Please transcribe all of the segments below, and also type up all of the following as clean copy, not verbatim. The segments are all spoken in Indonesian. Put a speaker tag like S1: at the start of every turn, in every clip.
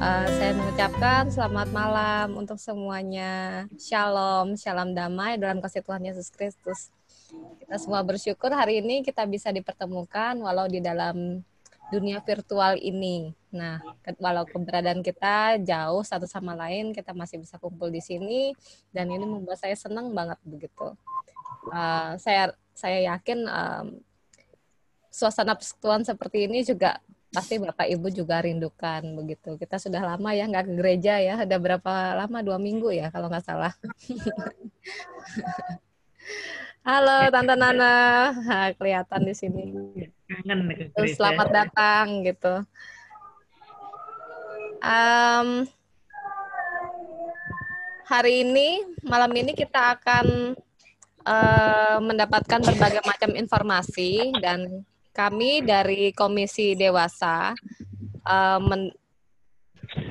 S1: Saya mengucapkan selamat malam untuk semuanya. Shalom, shalom damai dalam kasih Tuhan Yesus Kristus. Kita semua bersyukur hari ini kita bisa dipertemukan walau di dalam dunia virtual ini. Nah, walau keberadaan kita jauh satu sama lain, kita masih bisa kumpul di sini dan ini membuat saya senang banget begitu. Saya yakin suasana persekutuan seperti ini juga pasti Bapak Ibu juga rindukan begitu. Kita sudah lama ya nggak ke gereja ya. Ada berapa lama? 2 minggu ya kalau nggak salah. Halo Tante Nana, kelihatan di sini.
S2: Kangen ke
S1: Terus
S2: gereja.
S1: selamat datang gitu. Hari ini, malam ini kita akan mendapatkan berbagai macam informasi dan kami dari Komisi Dewasa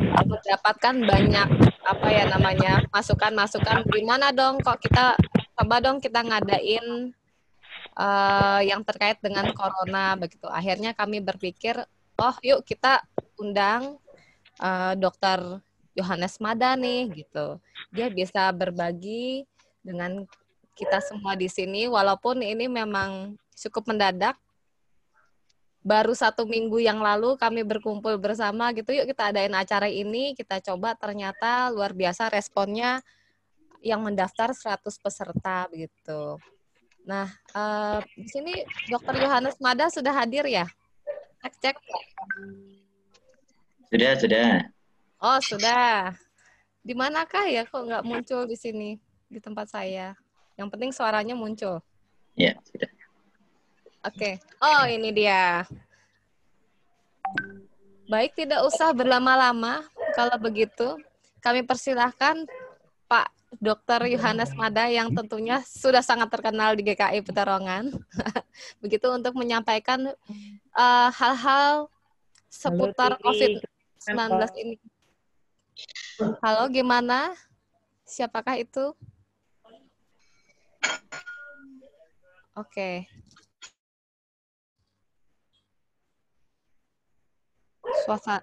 S1: mendapatkan banyak masukan-masukan gimana dong kok kita coba dong kita ngadain yang terkait dengan corona begitu. Akhirnya kami berpikir, oh yuk kita undang Dokter Yohanes Mada nih gitu. Dia bisa berbagi dengan kita semua di sini walaupun ini memang cukup mendadak. Baru 1 minggu yang lalu kami berkumpul bersama gitu, yuk kita adain acara ini, kita coba ternyata luar biasa responnya yang mendaftar 100 peserta begitu. Nah, di sini Dr. Yohanes Mada sudah hadir ya? Cek.
S3: Sudah.
S1: Oh, sudah. Di manakah ya kok nggak muncul di sini, di tempat saya? Yang penting suaranya muncul.
S3: Ya, sudah.
S1: Oke. Oh, ini dia. Baik, tidak usah berlama-lama. Kalau begitu, kami persilahkan Pak Dr. Yohanes Mada yang tentunya sudah sangat terkenal di GKI Peterongan. Begitu untuk menyampaikan hal-hal seputar COVID-19 ini. Halo, gimana? Siapakah itu? Oke. Suasana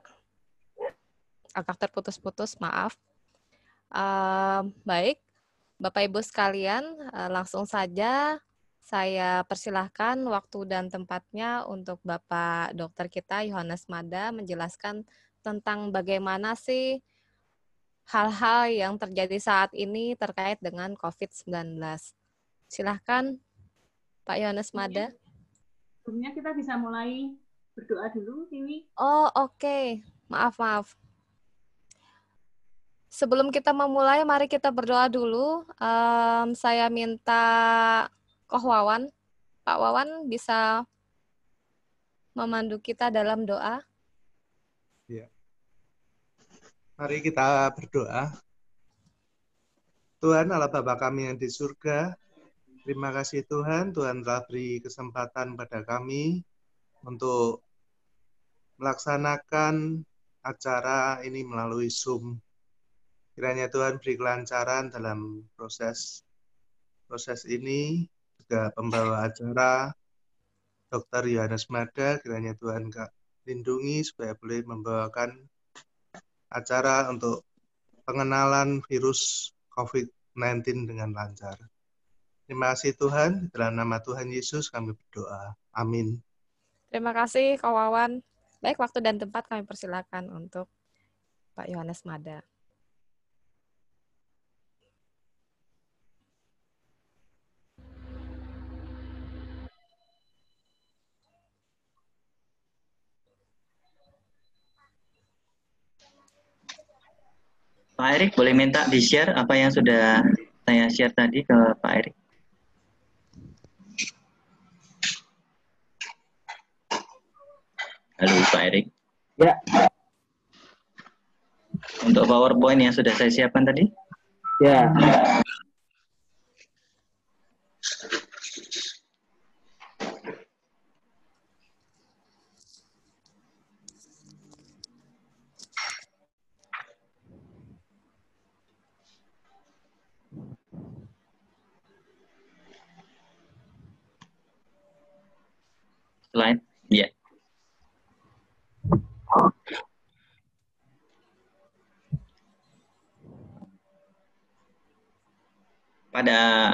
S1: agak terputus-putus, maaf. Baik, Bapak Ibu sekalian, langsung saja saya persilahkan waktu dan tempatnya untuk Bapak Dokter kita Yohanes Mada menjelaskan tentang bagaimana sih hal-hal yang terjadi saat ini terkait dengan COVID-19. Silahkan Pak Yohanes Mada.
S4: Sebelumnya kita bisa mulai berdoa dulu, Tiwi.
S1: Oh, oke. Maaf. Sebelum kita memulai, mari kita berdoa dulu. Saya minta Koh Wawan. Pak Wawan bisa memandu kita dalam doa.
S5: Ya. Mari kita berdoa. Tuhan Allah Bapa kami yang di surga, terima kasih Tuhan telah beri kesempatan pada kami untuk melaksanakan acara ini melalui Zoom. Kiranya Tuhan beri kelancaran dalam proses ini, juga pembawa acara Dr. Yohanes Mada, kiranya Tuhan lindungi supaya boleh membawakan acara untuk pengenalan virus COVID-19 dengan lancar. Terima kasih Tuhan, dalam nama Tuhan Yesus kami berdoa. Amin.
S1: Terima kasih Koh Wawan. Baik, waktu dan tempat kami persilakan untuk Pak Yohanes Mada.
S3: Pak Erik, boleh minta di-share apa yang sudah saya share tadi ke Pak Erik? Halo Pak Erik.
S2: Ya.
S3: Untuk PowerPoint yang sudah saya siapkan tadi?
S2: Ya.
S3: Slide? Ya. pada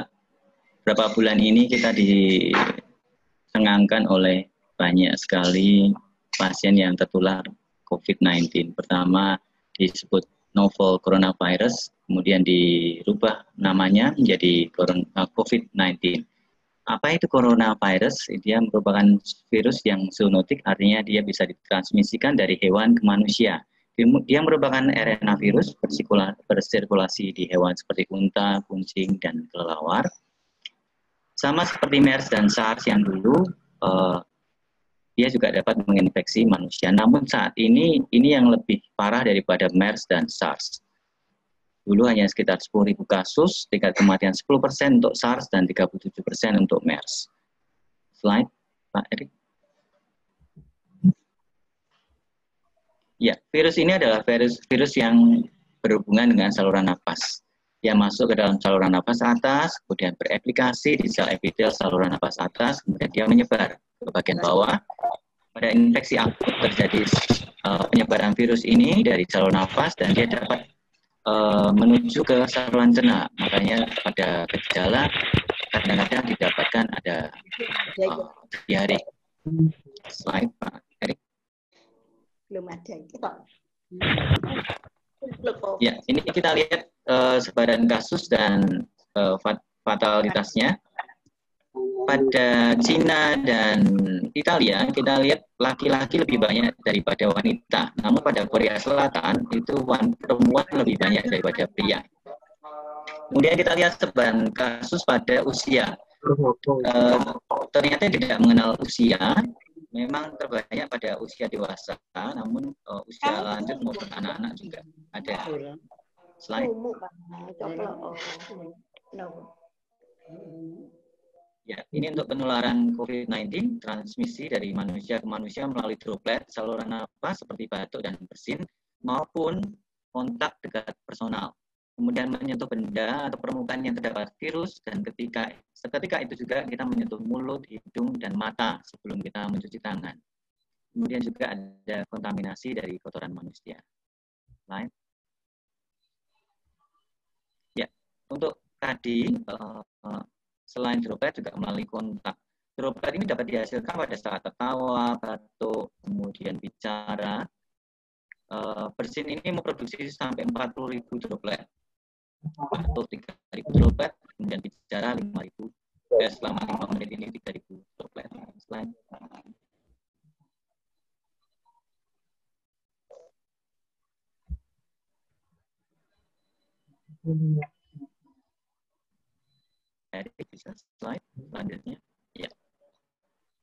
S3: beberapa bulan ini kita disengangkan oleh banyak sekali pasien yang tertular COVID-19. Pertama disebut novel coronavirus, kemudian dirubah namanya menjadi COVID-19. Apa itu coronavirus? Dia merupakan virus yang zoonotik, artinya dia bisa ditransmisikan dari hewan ke manusia. Dia merupakan RNA virus bersirkulasi di hewan seperti unta, kucing, dan kelelawar. Sama seperti MERS dan SARS yang dulu, dia juga dapat menginfeksi manusia. Namun saat ini yang lebih parah daripada MERS dan SARS. Dulu hanya sekitar 10.000 kasus, tingkat kematian 10% untuk SARS dan 37% untuk MERS. Slide, Pak Erik. Ya, virus ini adalah virus yang berhubungan dengan saluran nafas. Dia masuk ke dalam saluran nafas atas, kemudian bereplikasi di sel epitel saluran nafas atas, kemudian dia menyebar ke bagian bawah. Pada infeksi akut terjadi penyebaran virus ini dari saluran nafas dan dia dapat menuju ke saluran cerna. Makanya pada gejala kadang-kadang didapatkan ada diare. Slide Pak Erik.
S6: Belum ada.
S3: Ya, ini kita lihat sebaran kasus dan fatalitasnya. Pada Cina dan Italia, kita lihat laki-laki lebih banyak daripada wanita. Namun pada Korea Selatan, itu perempuan lebih banyak daripada pria. Kemudian kita lihat sebaran kasus pada usia. Ternyata tidak mengenal usia, memang terbanyak pada usia dewasa, namun usia lanjut maupun anak-anak juga ada. Slide. Ya, ini untuk penularan COVID-19, transmisi dari manusia ke manusia melalui droplet, saluran nafas seperti batuk dan bersin, maupun kontak dekat personal. Kemudian menyentuh benda atau permukaan yang terdapat virus, dan seketika itu juga kita menyentuh mulut, hidung, dan mata sebelum kita mencuci tangan. Kemudian juga ada kontaminasi dari kotoran manusia. Lain. Ya, untuk tadi, selain droplet juga melalui kontak. Droplet ini dapat dihasilkan pada saat tertawa, batuk, kemudian bicara. Bersin ini memproduksi sampai 40.000 droplet. Atau 3.000 droplet, kemudian bicara 5.000. Selama 5 menit ini 3.000 droplet. Slide. Bisa slide selanjutnya. Ya.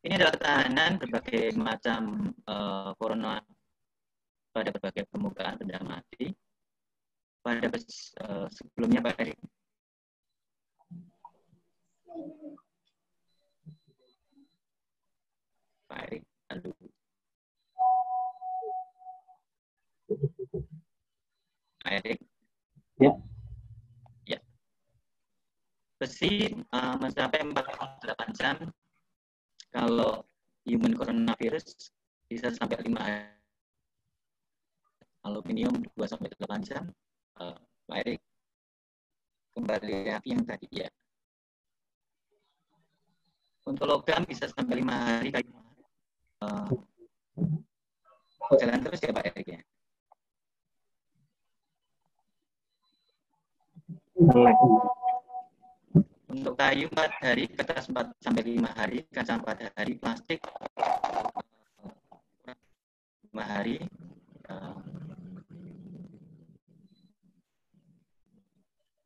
S3: Ini adalah ketahanan berbagai macam corona pada berbagai permukaan benda mati. Pada sebelumnya Pak Erik. Pak Erik, halo. Pak Erik.
S2: Ya.
S3: Ya. Besi mencapai 48 jam. Kalau human coronavirus bisa sampai 5 hari. Aluminium 2-8 jam. Pak Erik, kembali yang tadi ya. Untuk logam bisa sampai 5 hari. Jalan terus ya Pak Erik ya. Untuk kayu 4 hari, kertas 4-5 hari, kaca 4 hari, plastik 5 hari.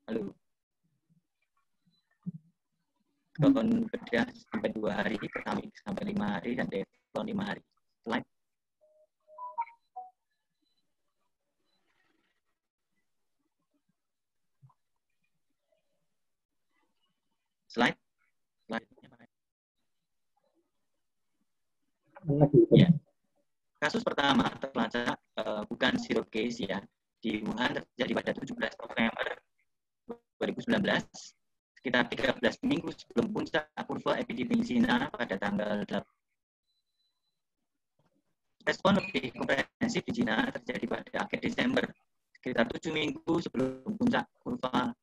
S3: Lalu galon bedah sampai 2 hari, keramik sampai 5 hari, dan teflon 5 hari. Slide. Slide. Ya. Kasus pertama terpelacak bukan zero case ya. Di Wuhan terjadi pada 17 November 2019, sekitar 13 minggu sebelum puncak kurva epidemi Cina pada tanggal 8. Respon lebih komprehensif di Cina terjadi pada akhir Desember, sekitar 7 minggu sebelum puncak kurva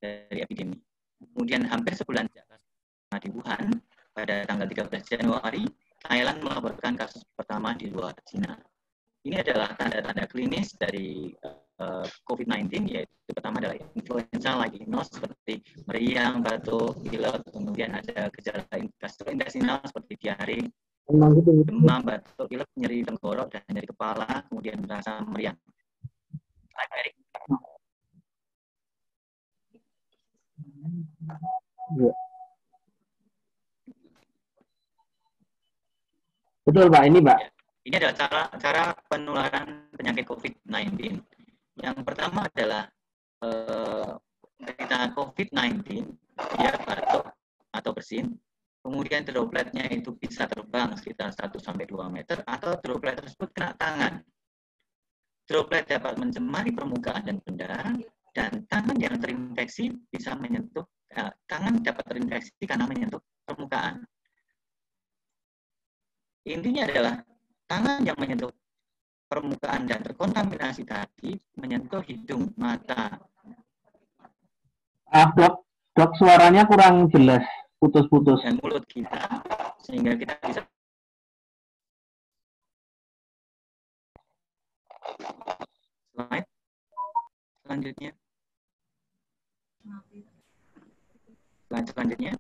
S3: dari epidemi. Kemudian hampir sebulan di Wuhan, pada tanggal 13 Januari, Thailand melaporkan kasus pertama di luar Cina. Ini adalah tanda-tanda klinis dari COVID-19, yaitu pertama adalah influenza like nose seperti meriang, batuk, pilek, kemudian ada gejala gastrointestinal seperti diare, demam, batuk, pilek, nyeri tenggorok, dan nyeri kepala, kemudian merasa meriang.
S2: Betul Pak, ini Pak.
S3: Ini adalah cara penularan penyakit COVID-19. Yang pertama adalah penderita COVID-19, dia batuk atau bersin, kemudian dropletnya itu bisa terbang sekitar 1-2 meter, atau droplet tersebut kena tangan. Droplet dapat mencemari permukaan dan benda, dan tangan yang terinfeksi bisa menyentuh, tangan dapat terinfeksi karena menyentuh permukaan. Intinya adalah tangan yang menyentuh permukaan dan terkontaminasi tadi menyentuh hidung, mata.
S2: Dok, suaranya kurang jelas, putus-putus.
S3: Dan mulut kita, sehingga kita bisa slide selanjutnya. Slide selanjutnya.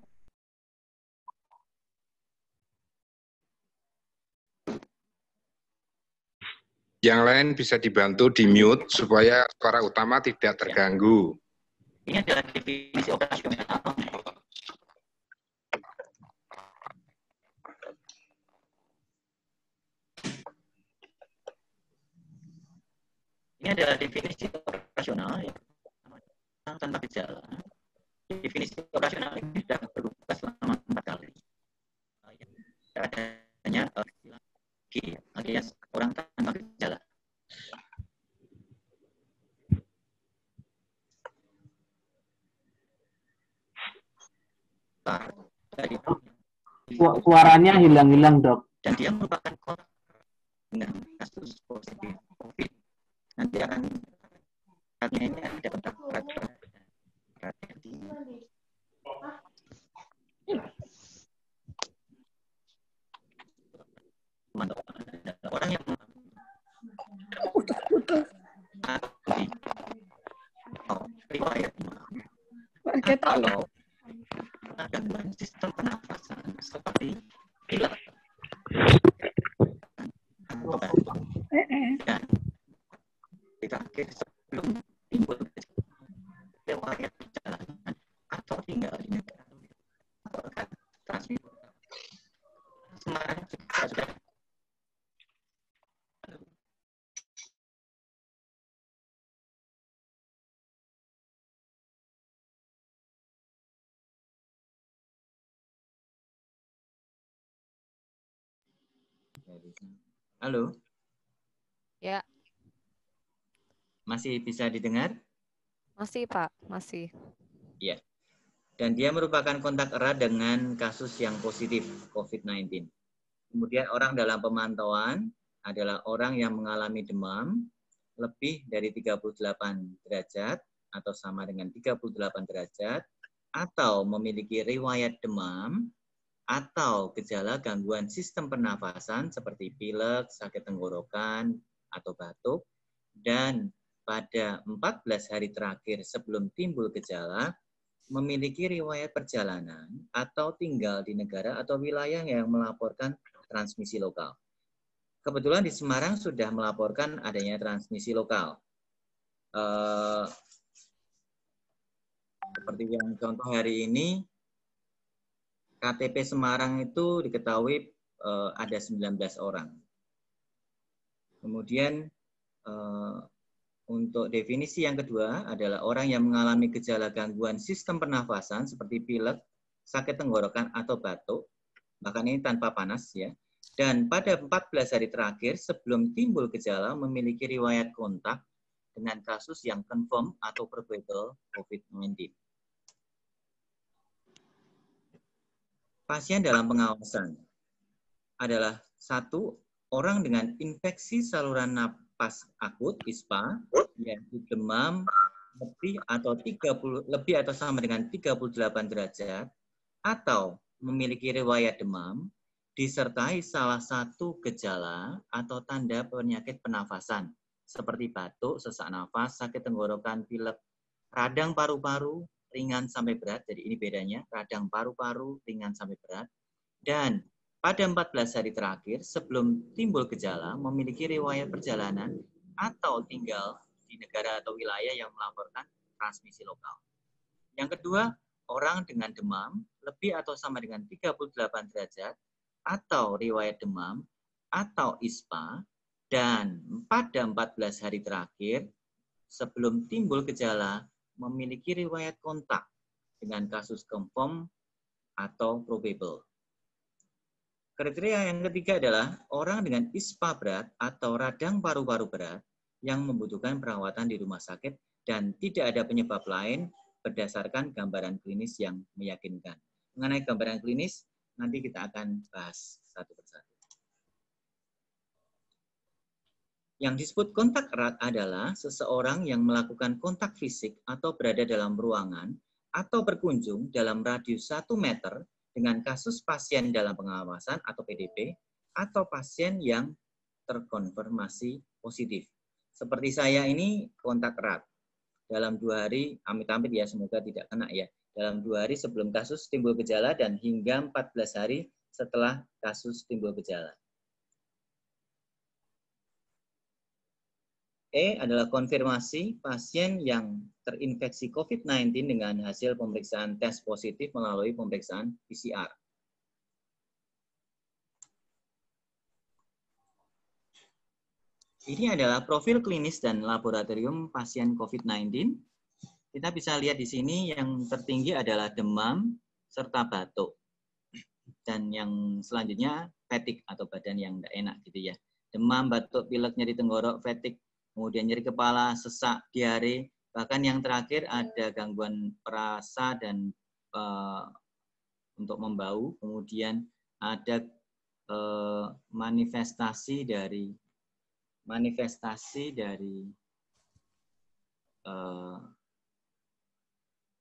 S7: Yang lain bisa dibantu di mute supaya suara utama tidak terganggu.
S3: Ini adalah definisi operasional. Ini adalah definisi operasional ya, tanpa gejala. Definisi operasional ini sudah berubah selama 4 kali. Adanya alias orang tanpa gejala.
S2: Suaranya hilang-hilang Dok.
S3: Dan dia merupakan kontak dengan kasus positif COVID. Nanti akan ini ada kontak erat. Orang yang riwayat kalau gangguan sistem pernafasan seperti pilek atau batuk dan terakhir sebelum timbul riwayat perjalanan atau tinggal di negara melaporkan transmisi. Semarang juga sudah Halo?
S1: Ya.
S3: Masih bisa didengar?
S1: Masih, Pak. Masih.
S3: Ya. Dan dia merupakan kontak erat dengan kasus yang positif COVID-19. Kemudian orang dalam pemantauan adalah orang yang mengalami demam lebih dari 38 derajat atau sama dengan 38 derajat atau memiliki riwayat demam atau gejala gangguan sistem pernafasan seperti pilek, sakit tenggorokan, atau batuk, dan pada 14 hari terakhir sebelum timbul gejala, memiliki riwayat perjalanan atau tinggal di negara atau wilayah yang melaporkan transmisi lokal. Kebetulan di Semarang sudah melaporkan adanya transmisi lokal. Seperti yang contoh hari ini, KTP Semarang itu diketahui ada 19 orang. Kemudian untuk definisi yang kedua adalah orang yang mengalami gejala gangguan sistem pernafasan seperti pilek, sakit tenggorokan atau batuk, bahkan ini tanpa panas ya. Dan pada 14 hari terakhir sebelum timbul gejala memiliki riwayat kontak dengan kasus yang confirm atau probable COVID-19. Pasien dalam pengawasan adalah 1 orang dengan infeksi saluran napas akut (ISPA), yaitu demam, lebih atau sama dengan 38 derajat, atau memiliki riwayat demam, disertai salah satu gejala atau tanda penyakit pernafasan, seperti batuk, sesak nafas, sakit tenggorokan, pilek, radang paru-paru, ringan sampai berat. Jadi ini bedanya, radang paru-paru, ringan sampai berat. Dan pada 14 hari terakhir, sebelum timbul gejala, memiliki riwayat perjalanan atau tinggal di negara atau wilayah yang melaporkan transmisi lokal. Yang kedua, orang dengan demam lebih atau sama dengan 38 derajat atau riwayat demam atau ISPA, dan pada 14 hari terakhir sebelum timbul gejala memiliki riwayat kontak dengan kasus confirm atau probable. Kriteria yang ketiga adalah orang dengan ISPA berat atau radang paru-paru berat yang membutuhkan perawatan di rumah sakit dan tidak ada penyebab lain berdasarkan gambaran klinis yang meyakinkan. Mengenai gambaran klinis, nanti kita akan bahas satu persatu. Yang disebut kontak erat adalah seseorang yang melakukan kontak fisik atau berada dalam ruangan atau berkunjung dalam radius 1 meter dengan kasus pasien dalam pengawasan atau PDP atau pasien yang terkonfirmasi positif. Seperti saya ini kontak erat. Dalam 2 hari, amit-amit ya, semoga tidak kena ya. Dalam 2 hari sebelum kasus timbul gejala dan hingga 14 hari setelah kasus timbul gejala. E adalah konfirmasi pasien yang terinfeksi COVID-19 dengan hasil pemeriksaan tes positif melalui pemeriksaan PCR. Ini adalah profil klinis dan laboratorium pasien COVID-19. Kita bisa lihat di sini yang tertinggi adalah demam serta batuk. Dan yang selanjutnya fatigue atau badan yang tidak enak gitu ya. Demam, batuk, pilek, nyeri tenggorok, fatigue, kemudian nyeri kepala, sesak, diare, bahkan yang terakhir ada gangguan perasa dan untuk membau, kemudian ada manifestasi dari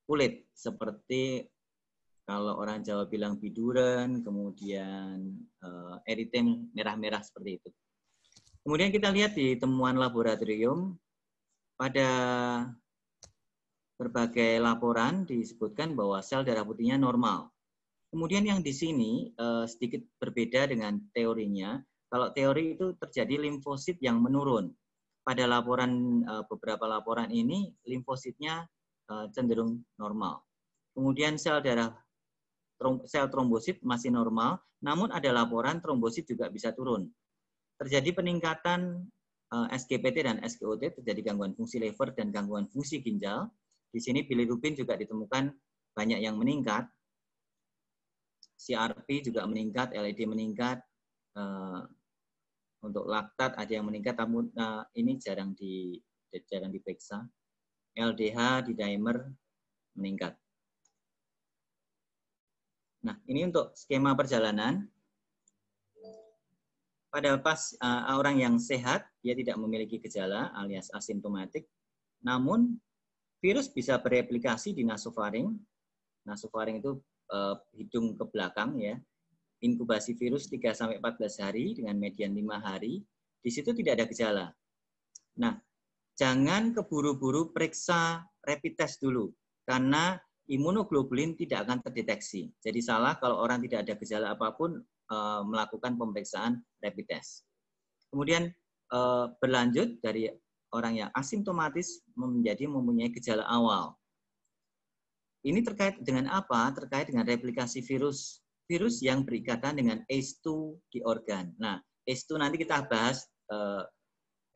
S3: kulit, seperti kalau orang Jawa bilang biduran, kemudian eritem merah-merah seperti itu. Kemudian kita lihat di temuan laboratorium, pada berbagai laporan disebutkan bahwa sel darah putihnya normal. Kemudian yang di sini sedikit berbeda dengan teorinya. Kalau teori itu terjadi limfosit yang menurun. Pada laporan beberapa laporan ini limfositnya cenderung normal. Kemudian sel trombosit masih normal, namun ada laporan trombosit juga bisa turun. Terjadi peningkatan SGPT dan SGOT, terjadi gangguan fungsi liver dan gangguan fungsi ginjal. Di sini bilirubin juga ditemukan banyak yang meningkat. CRP juga meningkat, LED meningkat. Untuk laktat ada yang meningkat, namun ini jarang diperiksa. LDH di dimer meningkat. Nah, ini untuk skema perjalanan. Pada orang yang sehat, dia tidak memiliki gejala alias asimptomatik, namun virus bisa bereplikasi di nasofaring. Nasofaring itu hidung ke belakang ya. Inkubasi virus 3-14 hari dengan median 5 hari. Di situ tidak ada gejala. Nah, jangan keburu-buru periksa rapid test dulu, karena imunoglobulin tidak akan terdeteksi. Jadi salah kalau orang tidak ada gejala apapun melakukan pemeriksaan rapid test. Kemudian berlanjut dari orang yang asimptomatis menjadi mempunyai gejala awal. Ini terkait dengan apa? Terkait dengan replikasi virus yang berikatan dengan ACE2 di organ. Nah, ACE2 nanti kita bahas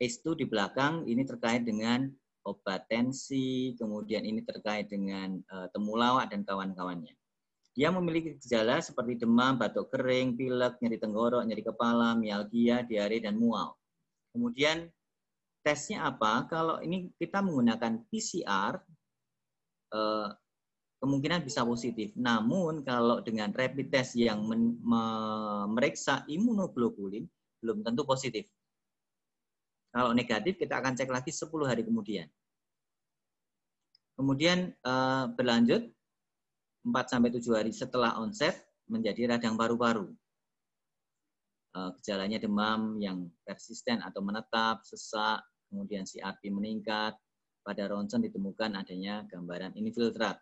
S3: ACE2 di belakang, ini terkait dengan obat tensi, kemudian ini terkait dengan temulawak dan kawan-kawannya. Dia memiliki gejala seperti demam, batuk kering, pilek, nyeri tenggorok, nyeri kepala, mialgia, diare, dan mual. Kemudian tesnya apa? Kalau ini kita menggunakan PCR, kemungkinan bisa positif. Namun kalau dengan rapid test yang memeriksa imunoglobulin, belum tentu positif. Kalau negatif, kita akan cek lagi 10 hari kemudian. Kemudian berlanjut 4-7 hari setelah onset menjadi radang paru-paru. Gejalanya demam yang persisten atau menetap, sesak, kemudian CRP meningkat. Pada ronsen ditemukan adanya gambaran infiltrat.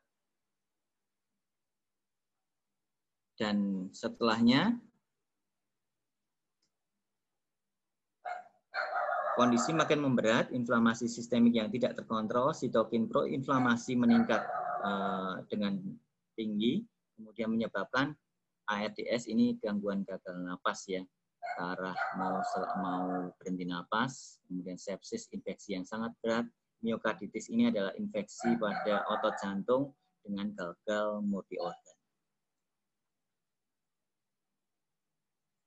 S3: Dan setelahnya, kondisi makin memberat, inflamasi sistemik yang tidak terkontrol, sitokin proinflamasi meningkat dengan tinggi, kemudian menyebabkan ARDS, ini gangguan gagal napas ya, arah mau berhenti napas, kemudian sepsis, infeksi yang sangat berat, miokarditis ini adalah infeksi pada otot jantung dengan gagal multi organ.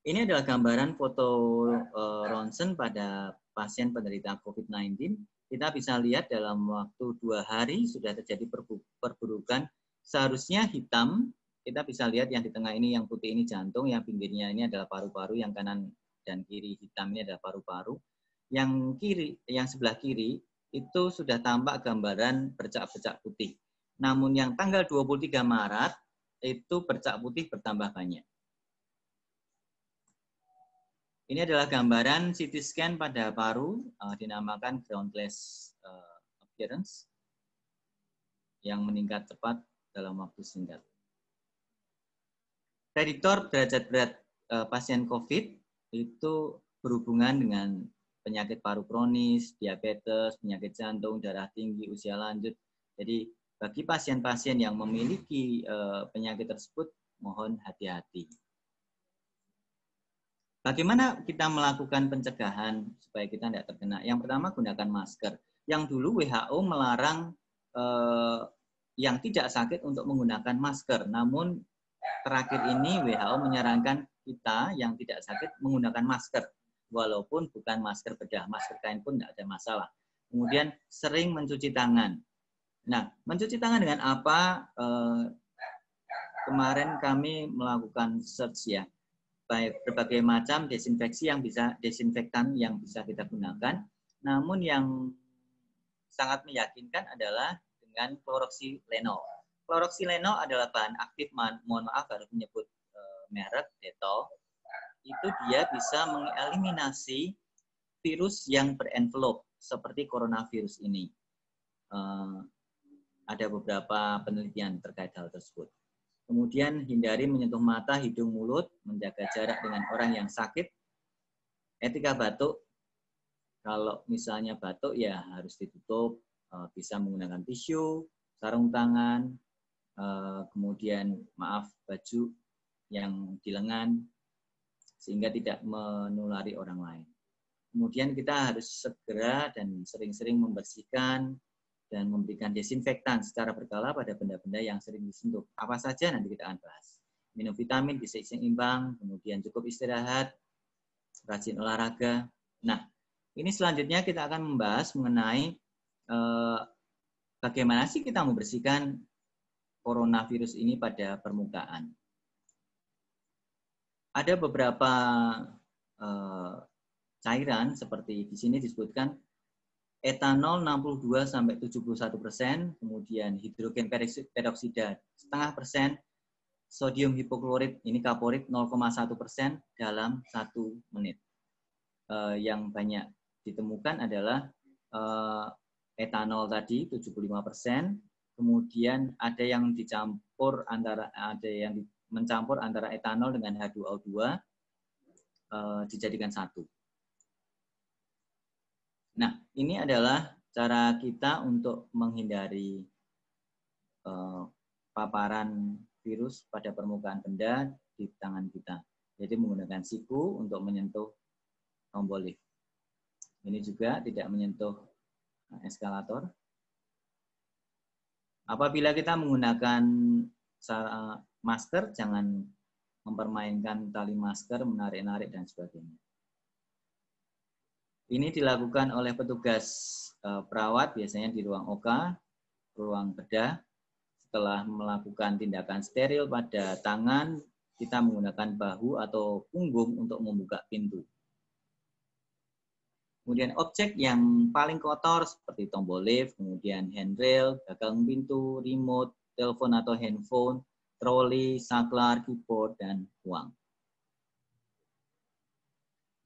S3: Ini adalah gambaran foto ronsen pada pasien penderita COVID-19. Kita bisa lihat dalam waktu 2 hari sudah terjadi perburukan. Seharusnya hitam, kita bisa lihat yang di tengah ini, yang putih ini jantung, yang pinggirnya ini adalah paru-paru, yang kanan dan kiri hitam ini adalah paru-paru. Yang kiri, yang sebelah kiri itu sudah tampak gambaran bercak-bercak putih. Namun yang tanggal 23 Maret itu bercak putih bertambah banyak. Ini adalah gambaran CT scan pada paru, dinamakan ground glass appearance, yang meningkat cepat dalam waktu singkat. Prediktor derajat berat pasien COVID itu berhubungan dengan penyakit paru kronis, diabetes, penyakit jantung, darah tinggi, usia lanjut. Jadi bagi pasien-pasien yang memiliki penyakit tersebut, mohon hati-hati. Bagaimana kita melakukan pencegahan supaya kita tidak terkena? Yang pertama, gunakan masker. Yang dulu WHO melarang yang tidak sakit untuk menggunakan masker. Namun terakhir ini WHO menyarankan kita yang tidak sakit menggunakan masker. Walaupun bukan masker bedah, masker kain pun tidak ada masalah. Kemudian sering mencuci tangan. Nah, mencuci tangan dengan apa? Kemarin kami melakukan search ya. Berbagai macam desinfektan yang bisa kita gunakan. Namun yang sangat meyakinkan adalah dengan kloroksilenol. Kloroksilenol adalah bahan aktif, mohon maaf harus menyebut merek, Dettol. Itu dia bisa mengeliminasi virus yang berenvelop seperti coronavirus ini. Ada beberapa penelitian terkait hal tersebut. Kemudian hindari menyentuh mata, hidung, mulut, menjaga jarak dengan orang yang sakit. Etika batuk, kalau misalnya batuk ya harus ditutup, bisa menggunakan tisu, sarung tangan, kemudian baju yang di lengan, sehingga tidak menulari orang lain. Kemudian kita harus segera dan sering-sering membersihkan dan memberikan desinfektan secara berkala pada benda-benda yang sering disentuh. Apa saja nanti kita akan bahas. Minum vitamin, gizi seimbang, kemudian cukup istirahat, rajin olahraga. Nah, ini selanjutnya kita akan membahas mengenai bagaimana sih kita membersihkan coronavirus ini pada permukaan. Ada beberapa cairan seperti di sini disebutkan etanol 62-71%, kemudian hidrogen peroksida 0,5%, sodium hipoklorit, ini kaporit 0,1% dalam 1 menit. Yang banyak ditemukan adalah etanol tadi 75%, kemudian ada yang mencampur antara etanol dengan H2O2 dijadikan satu. Nah, ini adalah cara kita untuk menghindari paparan virus pada permukaan benda di tangan kita. Jadi menggunakan siku untuk menyentuh tombol lift. Ini juga tidak menyentuh eskalator. Apabila kita menggunakan masker, jangan mempermainkan tali masker, menarik-narik, dan sebagainya. Ini dilakukan oleh petugas perawat, biasanya di ruang OK, ruang bedah. Setelah melakukan tindakan steril pada tangan, kita menggunakan bahu atau punggung untuk membuka pintu. Kemudian objek yang paling kotor seperti tombol lift, kemudian handrail, gagang pintu, remote, telepon atau handphone, troli, saklar, keyboard, dan uang.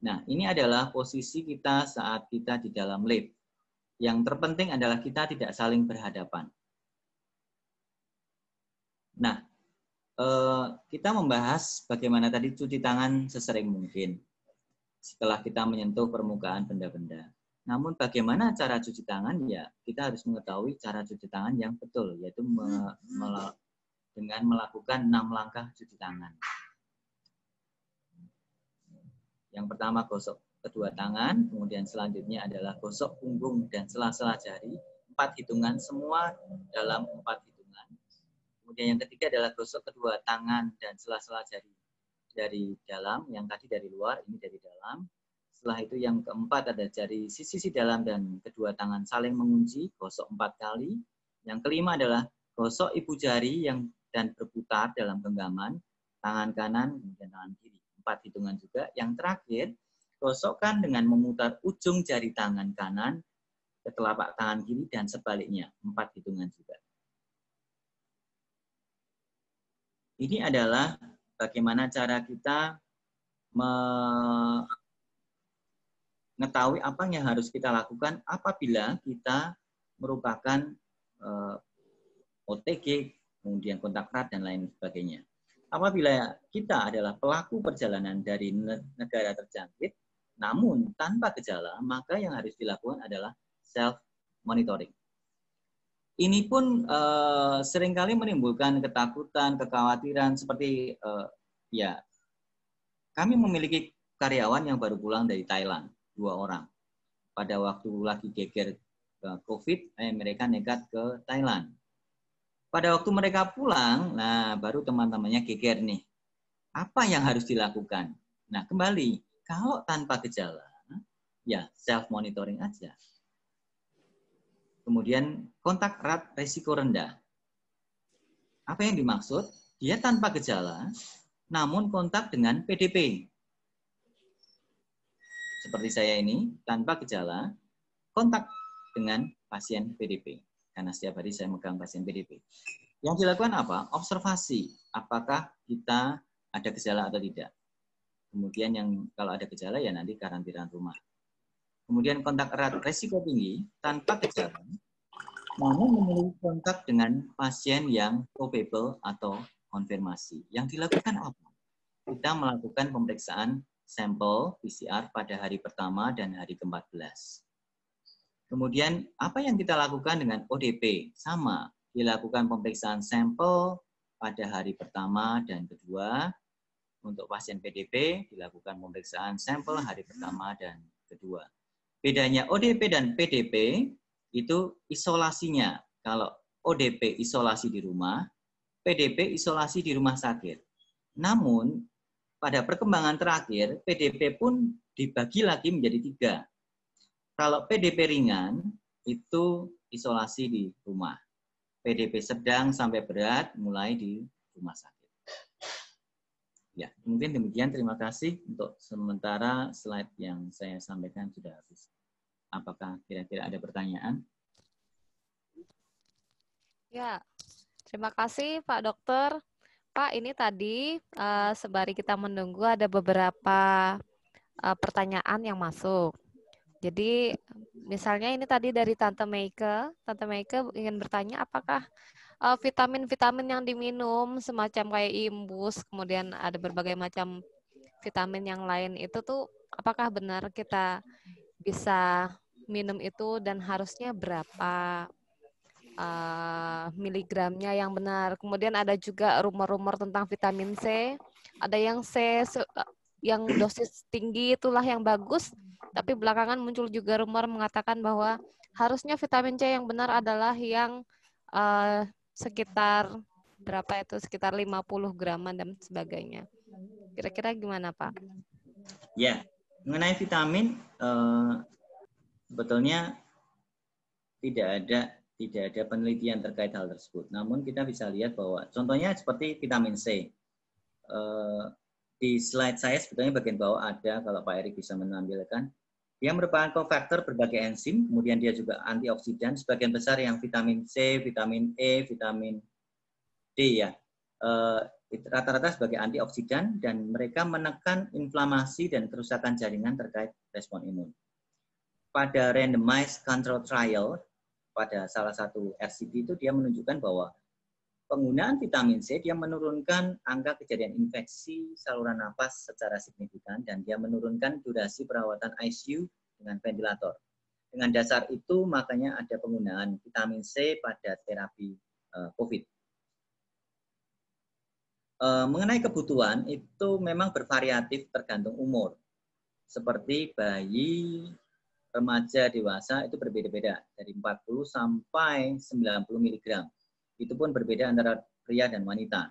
S3: Nah, ini adalah posisi kita saat kita di dalam lift. Yang terpenting adalah kita tidak saling berhadapan. Nah, kita membahas bagaimana tadi cuci tangan sesering mungkin setelah kita menyentuh permukaan benda-benda. Namun bagaimana cara cuci tangan? Ya, kita harus mengetahui cara cuci tangan yang betul, yaitu dengan melakukan 6 langkah cuci tangan. Yang pertama gosok kedua tangan, kemudian selanjutnya adalah gosok punggung dan sela-sela jari, 4 hitungan semua dalam 4 hitungan. Kemudian yang ketiga adalah gosok kedua tangan dan sela-sela jari dari dalam, yang tadi dari luar, ini dari dalam. Setelah itu yang keempat ada jari sisi dalam dan kedua tangan saling mengunci, gosok 4 kali. Yang kelima adalah gosok ibu jari dan berputar dalam genggaman, tangan kanan kemudian tangan kiri, 4 hitungan juga. Yang terakhir, gosokkan dengan memutar ujung jari tangan kanan ke telapak tangan kiri dan sebaliknya, 4 hitungan juga. Ini adalah bagaimana cara kita mengetahui apa yang harus kita lakukan apabila kita merupakan OTG, kemudian kontak erat, dan lain sebagainya. Apabila kita adalah pelaku perjalanan dari negara terjangkit, namun tanpa gejala, maka yang harus dilakukan adalah self-monitoring. Ini pun seringkali menimbulkan ketakutan, kekhawatiran, seperti ya, kami memiliki karyawan yang baru pulang dari Thailand, 2 orang. Pada waktu lagi geger COVID, mereka nekat ke Thailand. Pada waktu mereka pulang, nah baru teman-temannya geger nih. Apa yang harus dilakukan? Nah kembali, kalau tanpa gejala, ya self-monitoring aja. Kemudian kontak erat resiko rendah. Apa yang dimaksud? Dia tanpa gejala, namun kontak dengan PDP. Seperti saya ini, tanpa gejala, kontak dengan pasien PDP. Karena setiap hari saya megang pasien PDP. Yang dilakukan apa? Observasi. Apakah kita ada gejala atau tidak. Kemudian kalau ada gejala, ya nanti karantina rumah. Kemudian kontak erat resiko tinggi tanpa gejala, namun memiliki kontak dengan pasien yang probable atau konfirmasi. Yang dilakukan apa? Kita melakukan pemeriksaan sampel PCR pada hari pertama dan hari ke-14. Kemudian apa yang kita lakukan dengan ODP? Sama, dilakukan pemeriksaan sampel pada hari pertama dan kedua. Untuk pasien PDP dilakukan pemeriksaan sampel hari pertama dan kedua. Bedanya ODP dan PDP itu isolasinya. Kalau ODP isolasi di rumah, PDP isolasi di rumah sakit. Namun, pada perkembangan terakhir, PDP pun dibagi lagi menjadi 3. Kalau PDP ringan, itu isolasi di rumah. PDP sedang sampai berat, mulai di rumah sakit. Ya, mungkin demikian. Terima kasih. Untuk sementara slide yang saya sampaikan sudah habis. Apakah kira-kira ada pertanyaan?
S1: Ya, terima kasih Pak Dokter. Pak, ini tadi sembari kita menunggu ada beberapa pertanyaan yang masuk. Jadi misalnya ini tadi dari Tante Meike. Tante Meike ingin bertanya apakah vitamin-vitamin yang diminum semacam kayak imbus, kemudian ada berbagai macam vitamin yang lain itu tuh apakah benar kita bisa minum itu dan harusnya berapa miligramnya yang benar. Kemudian ada juga rumor-rumor tentang vitamin C. Ada yang C yang dosis tinggi itulah yang bagus, tapi belakangan muncul juga rumor mengatakan bahwa harusnya vitamin C yang benar adalah yang sekitar berapa itu, sekitar 50 graman dan sebagainya. Kira-kira gimana Pak?
S3: Ya, mengenai vitamin sebetulnya tidak ada penelitian terkait hal tersebut. Namun kita bisa lihat bahwa contohnya seperti vitamin C. Di slide saya sebetulnya bagian bawah ada, kalau Pak Erik bisa menampilkan, Dia merupakan cofaktor berbagai enzim, kemudian dia juga antioksidan, sebagian besar yang vitamin C, vitamin E, vitamin D ya. Rata-rata sebagai antioksidan dan mereka menekan inflamasi dan kerusakan jaringan terkait respon imun. Pada randomized control trial, pada salah satu RCT itu dia menunjukkan bahwa penggunaan vitamin C dia menurunkan angka kejadian infeksi saluran napas secara signifikan dan dia menurunkan durasi perawatan ICU dengan ventilator. Dengan dasar itu makanya ada penggunaan vitamin C pada terapi COVID. Mengenai kebutuhan itu memang bervariatif tergantung umur. Seperti bayi, remaja, dewasa itu berbeda-beda dari 40 sampai 90 mg. Itu pun berbeda antara pria dan wanita.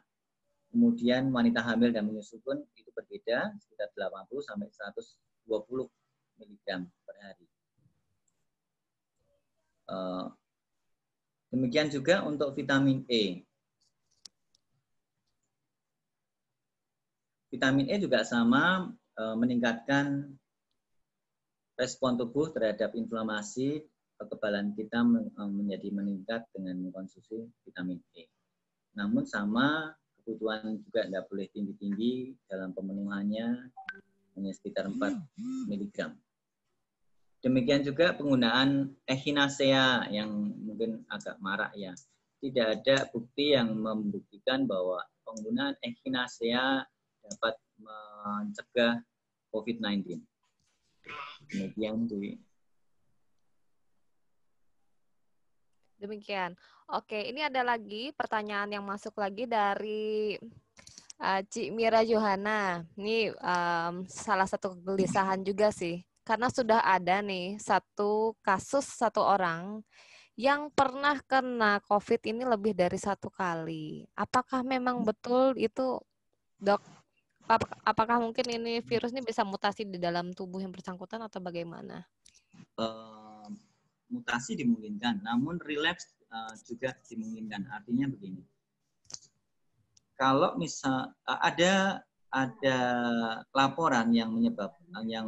S3: Kemudian wanita hamil dan menyusui pun itu berbeda, sekitar 80 sampai 120 mg per hari. Demikian juga untuk vitamin E. Vitamin E juga sama, meningkatkan respon tubuh terhadap inflamasi, kekebalan kita menjadi meningkat dengan mengkonsumsi vitamin E. Namun sama, kebutuhan juga tidak boleh tinggi-tinggi, dalam pemenuhannya hanya sekitar 4 mg. Demikian juga penggunaan echinacea yang mungkin agak marak ya. Tidak ada bukti yang membuktikan bahwa penggunaan echinacea dapat mencegah COVID-19. Demikian, Dwi.
S1: Demikian. Oke, ini ada lagi pertanyaan yang masuk lagi dari Cik Mira Johana. Ini salah satu kegelisahan juga sih. Karena sudah ada nih satu kasus satu orang yang pernah kena COVID ini lebih dari 1 kali. Apakah memang betul itu, Dok? Apakah mungkin ini virus ini bisa mutasi di dalam tubuh yang bersangkutan atau bagaimana?
S3: Mutasi dimungkinkan, namun relapse juga dimungkinkan. Artinya begini, kalau misal ada laporan yang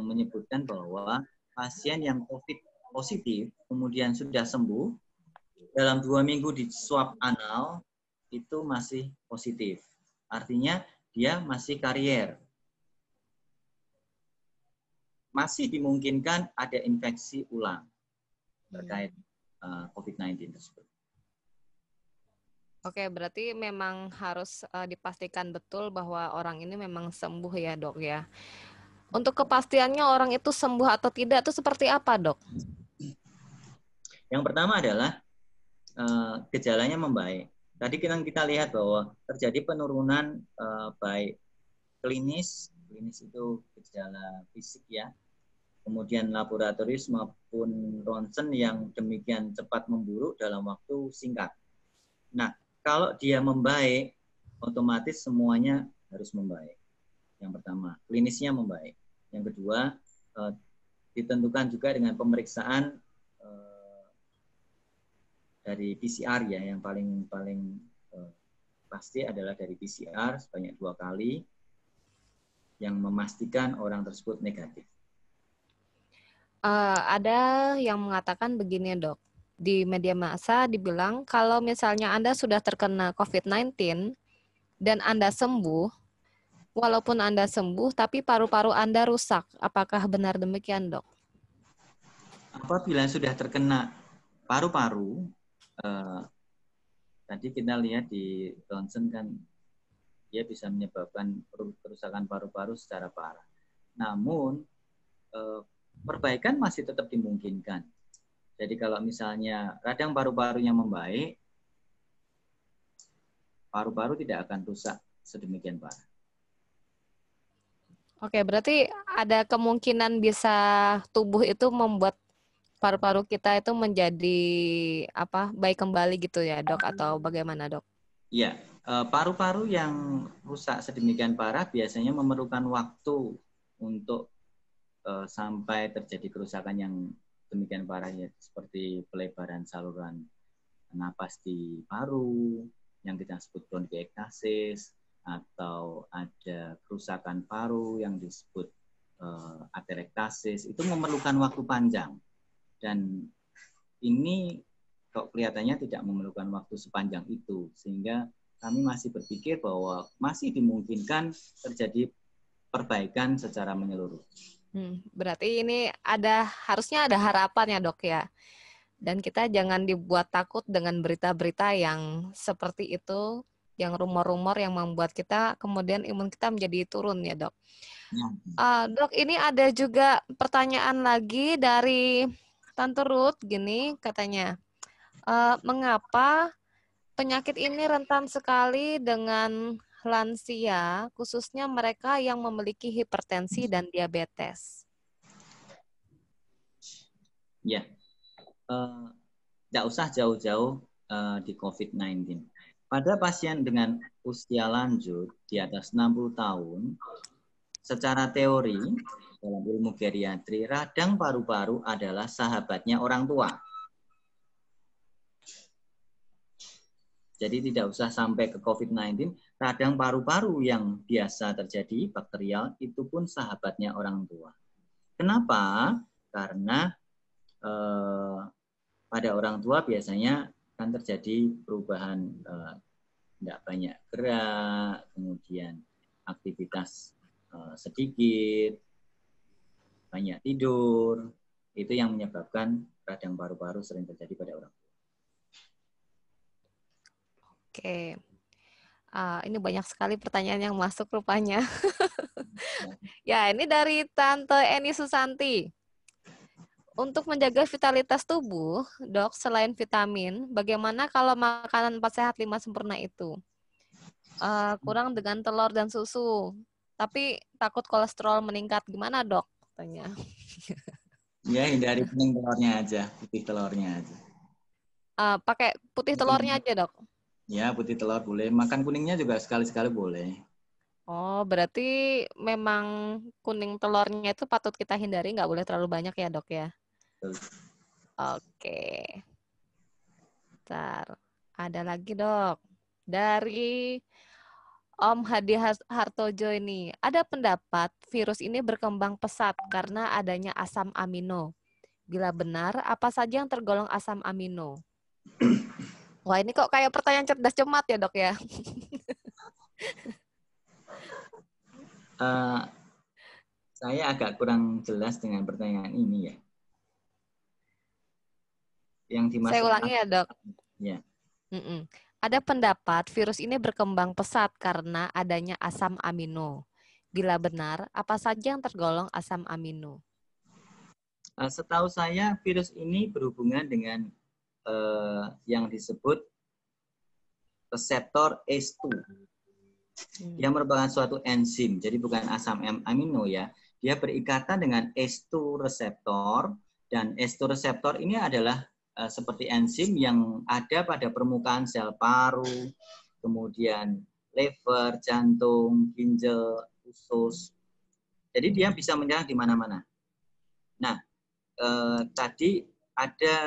S3: menyebutkan bahwa pasien yang COVID positif kemudian sudah sembuh dalam 2 minggu di swab anal itu masih positif. Artinya dia masih karier. Masih dimungkinkan ada infeksi ulang terkait COVID-19 tersebut.
S1: Oke, berarti memang harus dipastikan betul bahwa orang ini memang sembuh ya, Dok ya. Untuk kepastiannya orang itu sembuh atau tidak itu seperti apa, Dok?
S3: Yang pertama adalah gejalanya membaik. Tadi kita lihat bahwa terjadi penurunan baik klinis itu gejala fisik ya, kemudian laboratoris maupun ronsen yang demikian cepat memburuk dalam waktu singkat. Nah, kalau dia membaik, otomatis semuanya harus membaik. Yang pertama, klinisnya membaik. Yang kedua, ditentukan juga dengan pemeriksaan dari PCR ya, yang paling pasti adalah dari PCR sebanyak 2 kali yang memastikan orang tersebut negatif.
S1: Ada yang mengatakan begini, Dok. Di media massa dibilang kalau misalnya Anda sudah terkena COVID-19 dan Anda sembuh, walaupun Anda sembuh tapi paru-paru Anda rusak. Apakah benar demikian, Dok?
S3: Apabila sudah terkena paru-paru, tadi kita lihat di ronsen kan dia bisa menyebabkan kerusakan paru-paru secara parah. Namun perbaikan masih tetap dimungkinkan. Jadi kalau misalnya radang paru-parunya membaik, paru-paru tidak akan rusak sedemikian parah.
S1: Oke, berarti ada kemungkinan bisa tubuh itu membuat paru-paru kita itu menjadi baik kembali gitu ya, Dok, atau bagaimana, Dok?
S3: Iya, paru-paru yang rusak sedemikian parah biasanya memerlukan waktu untuk sampai terjadi kerusakan yang demikian parah ya, seperti pelebaran saluran napas di paru yang kita sebut bronkiektasis, atau ada kerusakan paru yang disebut atelektasis, itu memerlukan waktu panjang. Dan ini kok kelihatannya tidak memerlukan waktu sepanjang itu, sehingga kami masih berpikir bahwa masih dimungkinkan terjadi perbaikan secara menyeluruh.
S1: Berarti ini harusnya ada harapan ya dok ya. Dan kita jangan dibuat takut dengan berita-berita yang seperti itu, yang rumor-rumor yang membuat kita kemudian imun kita menjadi turun ya dok. Dok, ini ada juga pertanyaan lagi dari Tante Ruth, gini katanya, mengapa penyakit ini rentan sekali dengan lansia, khususnya mereka yang memiliki hipertensi dan diabetes?
S3: Ya, tidak usah jauh-jauh di COVID-19. Pada pasien dengan usia lanjut di atas 60 tahun, secara teori dalam ilmu geriatri, radang paru-paru adalah sahabatnya orang tua. Jadi tidak usah sampai ke COVID-19, radang paru-paru yang biasa terjadi bakterial itu pun sahabatnya orang tua. Kenapa? Karena pada orang tua biasanya kan terjadi perubahan tidak banyak gerak, kemudian aktivitas sedikit, banyak tidur, itu yang menyebabkan radang paru-paru sering terjadi pada orang tua.
S1: Oke, ini banyak sekali pertanyaan yang masuk rupanya. Ya, ini dari Tante Eni Susanti. Untuk menjaga vitalitas tubuh, dok, selain vitamin, bagaimana kalau makanan 4 sehat 5 sempurna itu? Kurang dengan telur dan susu, tapi takut kolesterol meningkat, gimana dok? Tanya.
S3: Ya, hindari kuning telurnya aja, putih telurnya aja.
S1: Pakai putih telurnya aja dok?
S3: Ya, putih telur boleh. Makan kuningnya juga sekali-sekali boleh.
S1: Oh, berarti memang kuning telurnya itu patut kita hindari, nggak boleh terlalu banyak ya dok ya? Oke. Bentar. Ada lagi dok. Dari Om Hadi Hartojo ini. Ada pendapat virus ini berkembang pesat karena adanya asam amino. Bila benar, apa saja yang tergolong asam amino? Wah, ini kok kayak pertanyaan cerdas cermat ya dok ya?
S3: Saya agak kurang jelas dengan pertanyaan ini ya. Yang dimaksud.
S1: Saya ulangi ya dok.
S3: Ya.
S1: Ada pendapat virus ini berkembang pesat karena adanya asam amino. Bila benar, apa saja yang tergolong asam amino?
S3: Setahu saya virus ini berhubungan dengan yang disebut reseptor ACE2. Dia merupakan suatu enzim, jadi bukan asam amino ya. Dia berikatan dengan ACE2 reseptor, dan ACE2 reseptor ini adalah seperti enzim yang ada pada permukaan sel paru, kemudian liver, jantung, ginjal, usus. Jadi dia bisa menyerang di mana-mana. Nah, tadi ada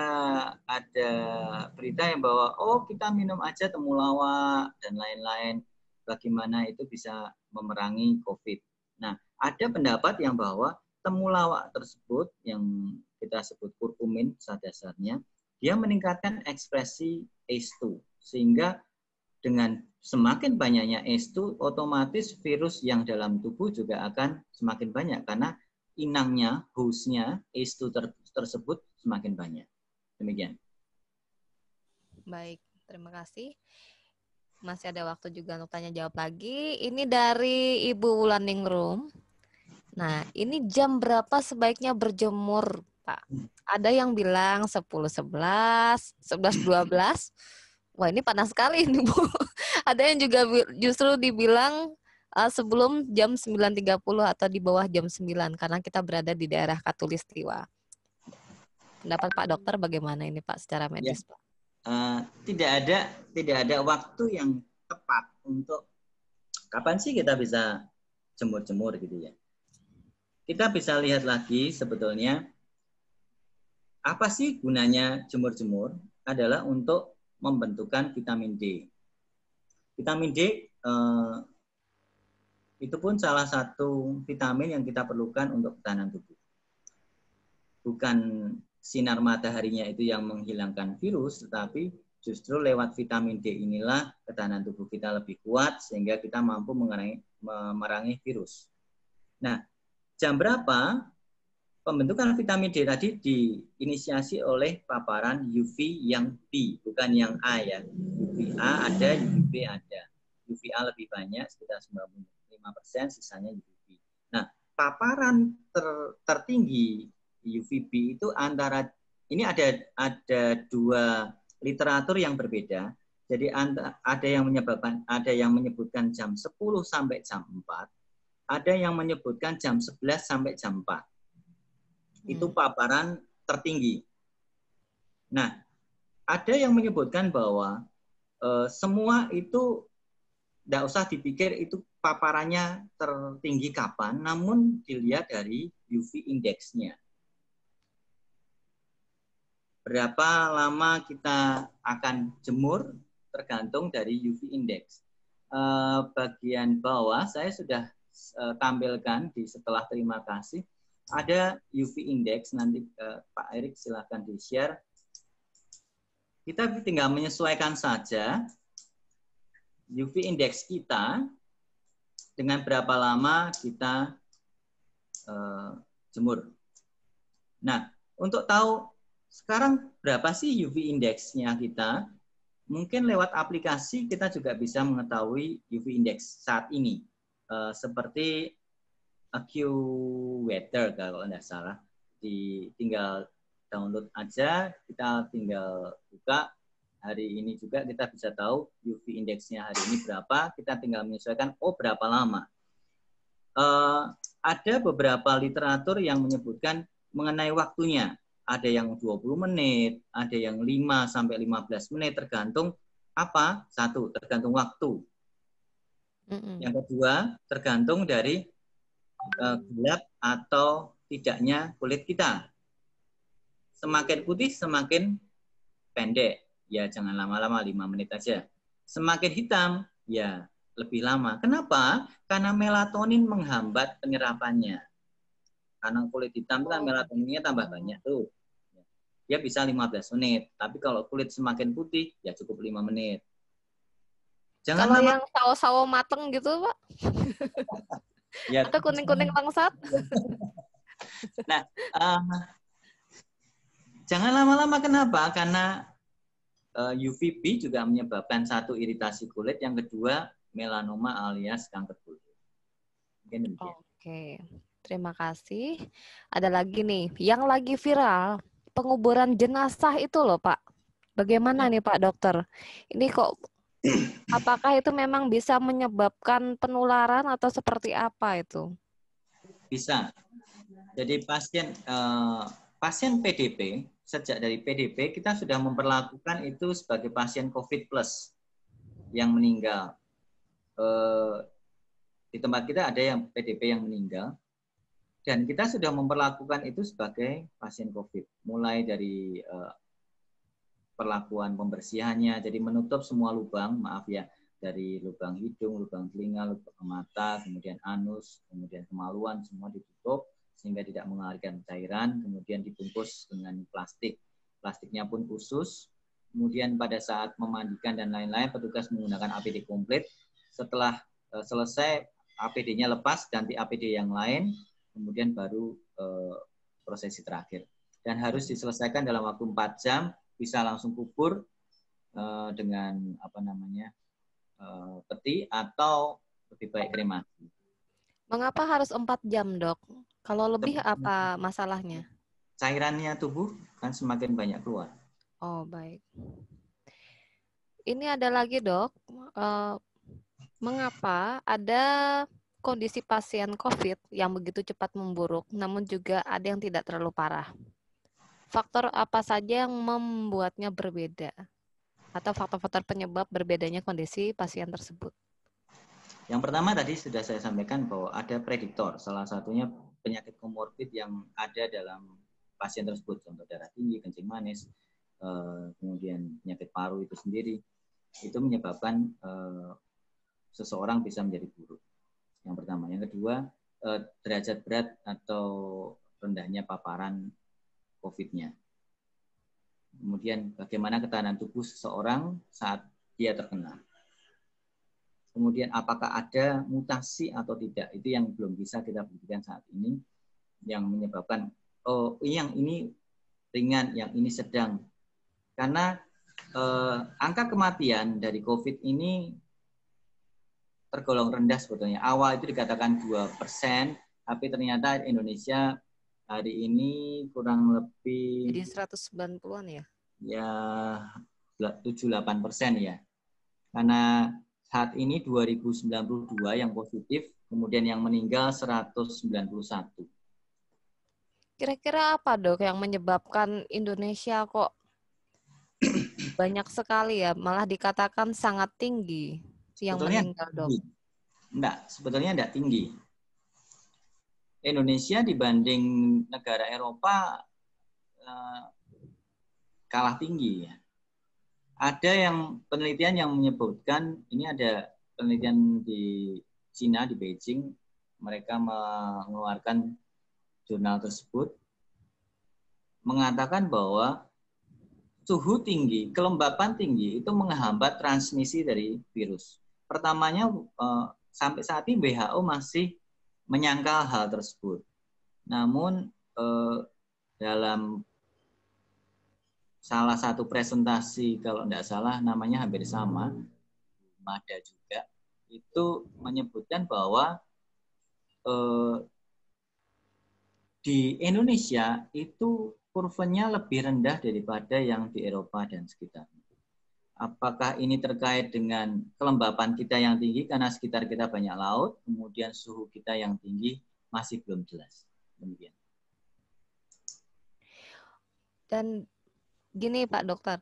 S3: berita yang bahwa kita minum aja temulawak dan lain-lain, bagaimana itu bisa memerangi COVID. Nah, ada pendapat yang bahwa temulawak tersebut yang kita sebut kurkumin pada dasarnya, dia meningkatkan ekspresi ACE2, sehingga dengan semakin banyaknya ACE2, otomatis virus yang dalam tubuh juga akan semakin banyak karena inangnya, hostnya, ACE2 tersebut semakin banyak. Demikian.
S1: Baik, terima kasih. Masih ada waktu juga untuk tanya jawab lagi. Ini dari Ibu Wulandingrum. Nah, ini jam berapa sebaiknya berjemur, Pak? Ada yang bilang 10.11, 11.12. Wah, ini panas sekali nih, Bu. Ada yang juga justru dibilang sebelum jam 9.30 atau di bawah jam 9 karena kita berada di daerah Katulistiwa. Pendapat Pak Dokter bagaimana ini Pak secara medis, Pak?
S3: Tidak ada waktu yang tepat untuk kapan sih kita bisa jemur-jemur gitu ya. Kita bisa lihat lagi sebetulnya apa sih gunanya jemur-jemur adalah untuk membentukkan vitamin D. Vitamin D Itu pun salah satu vitamin yang kita perlukan untuk ketahanan tubuh. Bukan sinar mataharinya itu yang menghilangkan virus, tetapi justru lewat vitamin D inilah ketahanan tubuh kita lebih kuat sehingga kita mampu memerangi virus. Nah, jam berapa pembentukan vitamin D tadi diinisiasi oleh paparan UV yang B, bukan yang A ya. UVA ada, UVB ada. UVA lebih banyak, sekitar 95%, sisanya UVB. Nah, paparan tertinggi UVB itu antara, ini ada dua literatur yang berbeda. Jadi ada yang menyebutkan jam 10 sampai jam 4, ada yang menyebutkan jam 11 sampai jam 4. Itu paparan tertinggi. Nah, ada yang menyebutkan bahwa semua itu tidak usah dipikir itu paparannya tertinggi kapan, namun dilihat dari UV indeksnya. Berapa lama kita akan jemur tergantung dari UV index. Bagian bawah saya sudah tampilkan di setelah terima kasih. Ada UV index, nanti Pak Erik silahkan di-share. Kita tinggal menyesuaikan saja UV index kita dengan berapa lama kita jemur. Nah, untuk tahu sekarang berapa sih UV index-nya kita, mungkin lewat aplikasi kita juga bisa mengetahui UV index saat ini. Seperti AccuWeather kalau tidak salah, tinggal download aja, kita tinggal buka. Hari ini juga kita bisa tahu UV index-nya hari ini berapa, kita tinggal menyesuaikan, berapa lama. Ada beberapa literatur yang menyebutkan mengenai waktunya. Ada yang 20 menit, ada yang 5 sampai 15 menit, tergantung apa? Satu, tergantung waktu. Yang kedua, tergantung dari gelap atau tidaknya kulit kita. Semakin putih, semakin pendek. Ya, jangan lama-lama, 5 menit aja. Semakin hitam, ya lebih lama. Kenapa? Karena melatonin menghambat penyerapannya. Karena kulit hitam kan melatoninnya tambah banyak tuh. Dia bisa 15 menit. Tapi kalau kulit semakin putih, ya cukup 5 menit. Jangan
S1: kalau
S3: lama.
S1: yang sawo-sawo mateng gitu, Pak?
S3: Ya,
S1: atau kuning-kuning langsat?
S3: Nah, jangan lama-lama. Kenapa? Karena UVB juga menyebabkan satu, iritasi kulit, yang kedua melanoma alias kanker kulit. Mungkin demikian.
S1: Oke, terima kasih. Ada lagi nih, yang lagi viral, penguburan jenazah itu loh Pak. Bagaimana nih Pak Dokter? Ini kok, apakah itu memang bisa menyebabkan penularan atau seperti apa itu?
S3: Bisa. Jadi pasien PDP, sejak dari PDP kita sudah memperlakukan itu sebagai pasien COVID plus yang meninggal. Di tempat kita ada yang PDP yang meninggal, dan kita sudah memperlakukan itu sebagai pasien COVID. Mulai dari perlakuan pembersihannya, jadi menutup semua lubang, maaf ya, dari lubang hidung, lubang telinga, lubang mata, kemudian anus, kemudian kemaluan, semua ditutup sehingga tidak mengalirkan cairan, kemudian dibungkus dengan plastik. Plastiknya pun khusus. Kemudian pada saat memandikan dan lain-lain, petugas menggunakan APD komplit. Setelah selesai, APD-nya lepas, ganti APD yang lain, kemudian baru prosesi terakhir. Dan harus diselesaikan dalam waktu 4 jam, bisa langsung kubur dengan peti atau lebih baik kremasi.
S1: Mengapa harus 4 jam, Dok? Kalau lebih apa masalahnya?
S3: Cairannya tubuh kan semakin banyak keluar.
S1: Oh, baik. Ini ada lagi, Dok. Mengapa ada kondisi pasien COVID yang begitu cepat memburuk, namun juga ada yang tidak terlalu parah? Faktor apa saja yang membuatnya berbeda? Atau faktor-faktor penyebab berbedanya kondisi pasien tersebut?
S3: Yang pertama tadi sudah saya sampaikan bahwa ada prediktor, salah satunya penyakit komorbid yang ada dalam pasien tersebut, contoh darah tinggi, kencing manis, kemudian penyakit paru itu sendiri, itu menyebabkan seseorang bisa menjadi buruk. Yang pertama. Yang kedua, derajat berat atau rendahnya paparan COVID-nya. Kemudian bagaimana ketahanan tubuh seseorang saat dia terkena. Kemudian apakah ada mutasi atau tidak, itu yang belum bisa kita buktikan saat ini, yang menyebabkan yang ini ringan, yang ini sedang. Karena angka kematian dari COVID ini tergolong rendah sebetulnya. Awal itu dikatakan 2%, tapi ternyata Indonesia hari ini kurang lebih
S1: Jadi 190-an ya?
S3: Ya 7-8% ya. Karena saat ini 2092 yang positif, kemudian yang meninggal 191.
S1: Kira-kira apa dok yang menyebabkan Indonesia kok banyak sekali ya, malah dikatakan sangat tinggi yang
S3: Sebetulnya
S1: meninggal dok?
S3: Sebetulnya enggak tinggi. Indonesia dibanding negara Eropa kalah tinggi ya. Ada yang penelitian yang menyebutkan, ini ada penelitian di Cina, di Beijing, mereka mengeluarkan jurnal tersebut, mengatakan bahwa suhu tinggi, kelembapan tinggi itu menghambat transmisi dari virus. Pertamanya sampai saat ini WHO masih menyangkal hal tersebut. Namun dalam salah satu presentasi, kalau tidak salah namanya hampir sama, ada juga, itu menyebutkan bahwa di Indonesia itu kurvanya lebih rendah daripada yang di Eropa dan sekitarnya. Apakah ini terkait dengan kelembapan kita yang tinggi karena sekitar kita banyak laut, kemudian suhu kita yang tinggi, masih belum jelas. Demikian.
S1: Dan gini Pak Dokter,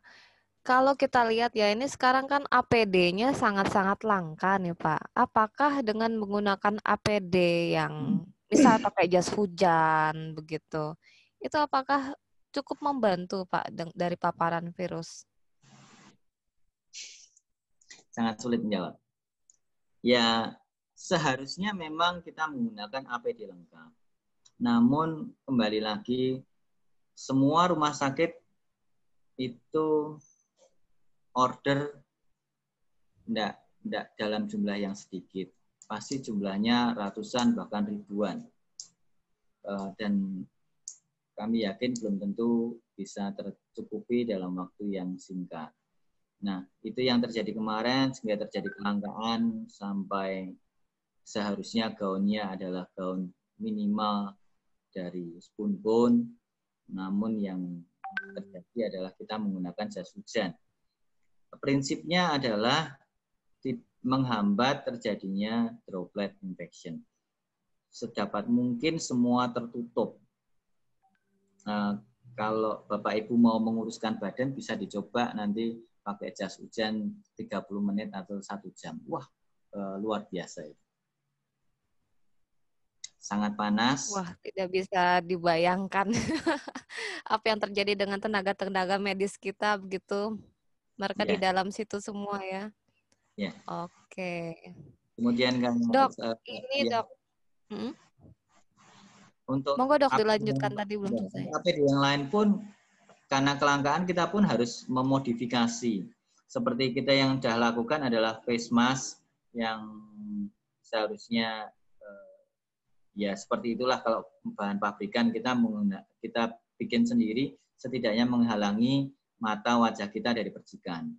S1: kalau kita lihat ya ini sekarang kan APD-nya sangat-sangat langka nih Pak. Apakah dengan menggunakan APD yang misal pakai jas hujan begitu, itu apakah cukup membantu Pak dari paparan virus?
S3: Sangat sulit menjawab. Ya, seharusnya memang kita menggunakan APD lengkap. Namun kembali lagi, semua rumah sakit itu order enggak dalam jumlah yang sedikit. Pasti jumlahnya ratusan bahkan ribuan. Dan kami yakin belum tentu bisa tercukupi dalam waktu yang singkat. Nah, itu yang terjadi kemarin sehingga terjadi kelangkaan sampai seharusnya gaunnya adalah gaun minimal dari spunbone, namun yang terjadi adalah kita menggunakan jas hujan. Prinsipnya adalah menghambat terjadinya droplet infection. Sedapat mungkin semua tertutup. Kalau Bapak Ibu mau menguruskan badan bisa dicoba nanti pakai jas hujan 30 menit atau 1 jam. Wah, luar biasa itu. Sangat panas.
S1: Wah, tidak bisa dibayangkan apa yang terjadi dengan tenaga-tenaga medis kita begitu. Mereka di dalam situ semua ya.
S3: Ya.
S1: Oke.
S3: Kemudian kan
S1: Dok, ini Dok.
S3: Untuk
S1: monggo Dok dilanjutkan tadi belum selesai.
S3: Tapi di yang lain pun karena kelangkaan kita pun harus memodifikasi. Seperti kita yang sudah lakukan adalah face mask yang seharusnya ya seperti itulah, kalau bahan pabrikan kita bikin sendiri, setidaknya menghalangi mata wajah kita dari percikan.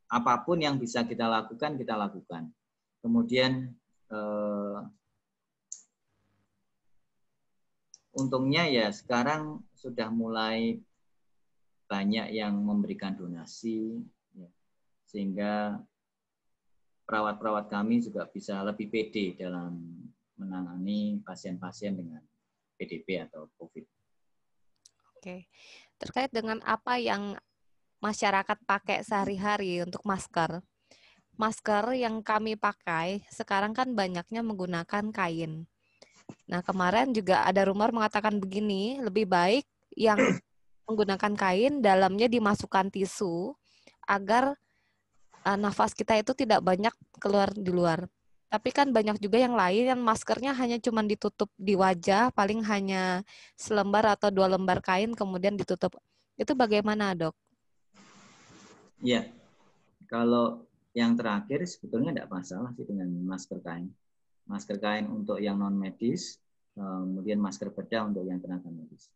S3: Apapun yang bisa kita lakukan, kita lakukan. Kemudian untungnya ya sekarang sudah mulai banyak yang memberikan donasi, ya, sehingga perawat-perawat kami juga bisa lebih pede dalam menangani pasien-pasien dengan PDP atau COVID.
S1: Oke, terkait dengan apa yang masyarakat pakai sehari-hari untuk masker. Masker yang kami pakai sekarang kan banyaknya menggunakan kain. Nah, kemarin juga ada rumor mengatakan begini, lebih baik yang menggunakan kain, dalamnya dimasukkan tisu, agar nafas kita itu tidak banyak keluar di luar. Tapi kan banyak juga yang lain yang maskernya hanya cuma ditutup di wajah, paling hanya selembar atau 2 lembar kain kemudian ditutup. Itu bagaimana, Dok?
S3: Ya, kalau yang terakhir sebetulnya tidak masalah sih dengan masker kain. Masker kain untuk yang non medis, kemudian masker bedah untuk yang tenaga medis.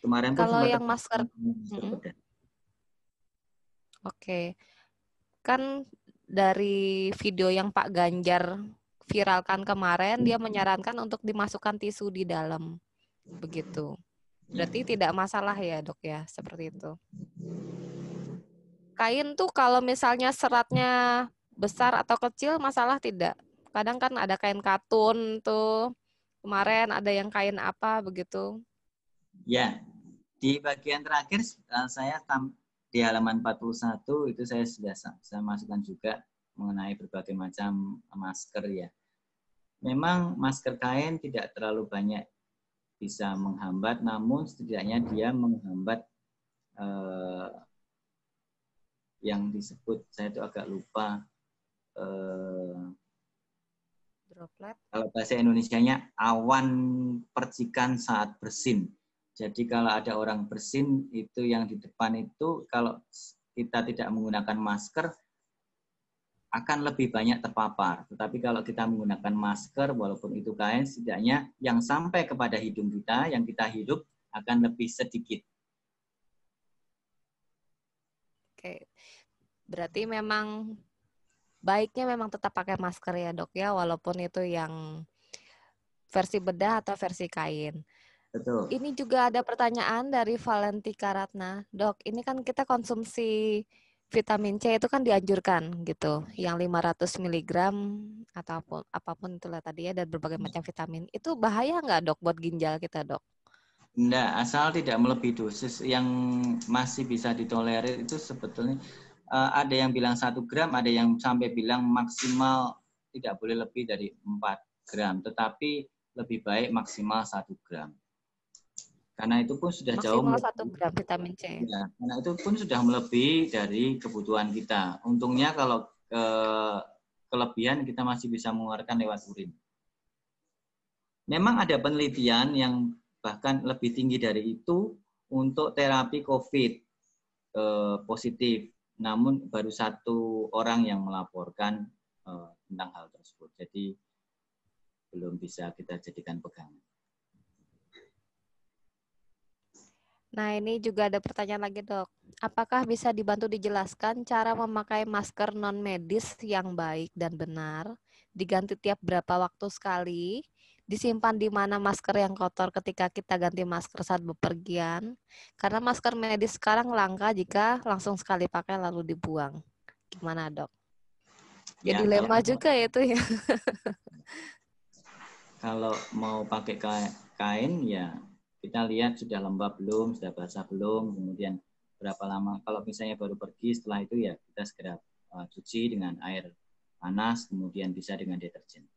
S3: Kemarin pun
S1: Kalau
S3: sempat
S1: yang masker,
S3: masker bedah.
S1: Oke. Kan dari video yang Pak Ganjar viralkan kemarin, dia menyarankan untuk dimasukkan tisu di dalam. Begitu. Berarti tidak masalah ya, Dok ya, seperti itu. Kain tuh kalau misalnya seratnya besar atau kecil, masalah tidak? Kadang kan ada kain katun tuh. Kemarin ada yang kain apa begitu.
S3: Ya, di bagian terakhir saya di halaman 41 itu saya masukkan juga mengenai berbagai macam masker ya. Memang masker kain tidak terlalu banyak bisa menghambat, namun setidaknya dia menghambat yang disebut, saya itu agak lupa,
S1: Droplet.
S3: kalau bahasa Indonesianya awan percikan saat bersin. Jadi kalau ada orang bersin itu yang di depan itu kalau kita tidak menggunakan masker akan lebih banyak terpapar. Tetapi kalau kita menggunakan masker walaupun itu kain, setidaknya yang sampai kepada hidung kita, yang kita hirup akan lebih sedikit.
S1: Oke. Berarti memang baiknya memang tetap pakai masker ya, Dok ya, walaupun itu yang versi bedah atau versi kain.
S3: Betul.
S1: Ini juga ada pertanyaan dari Valentika Ratna. Dok, ini kan kita konsumsi vitamin C itu kan dianjurkan gitu, yang 500 mg ataupun apapun itulah tadi ya, dan berbagai macam vitamin. Itu bahaya nggak, Dok, buat ginjal kita, Dok?
S3: Enggak, asal tidak melebihi dosis yang masih bisa ditolerir itu sebetulnya ada yang bilang 1 gram, ada yang sampai bilang maksimal tidak boleh lebih dari 4 gram, tetapi lebih baik maksimal 1 gram. Karena itu pun sudah jauh
S1: Maksimal 1 gram vitamin C.
S3: Ya, karena itu pun sudah melebihi dari kebutuhan kita. Untungnya kalau kelebihan kita masih bisa mengeluarkan lewat urin. Memang ada penelitian yang bahkan lebih tinggi dari itu untuk terapi COVID positif. Namun baru 1 orang yang melaporkan tentang hal tersebut. Jadi belum bisa kita jadikan pegangan.
S1: Nah, ini juga ada pertanyaan lagi, Dok. Apakah bisa dibantu dijelaskan cara memakai masker non-medis yang baik dan benar, diganti tiap berapa waktu sekali, disimpan di mana masker yang kotor ketika kita ganti masker saat bepergian? Karena masker medis sekarang langka jika langsung sekali pakai lalu dibuang. Gimana, Dok? Ya, dilema juga itu ya.
S3: Kalau mau pakai kain, ya kita lihat sudah lembab belum, sudah basah belum, kemudian berapa lama. Kalau misalnya baru pergi, setelah itu ya kita segera cuci dengan air panas, kemudian bisa dengan deterjen.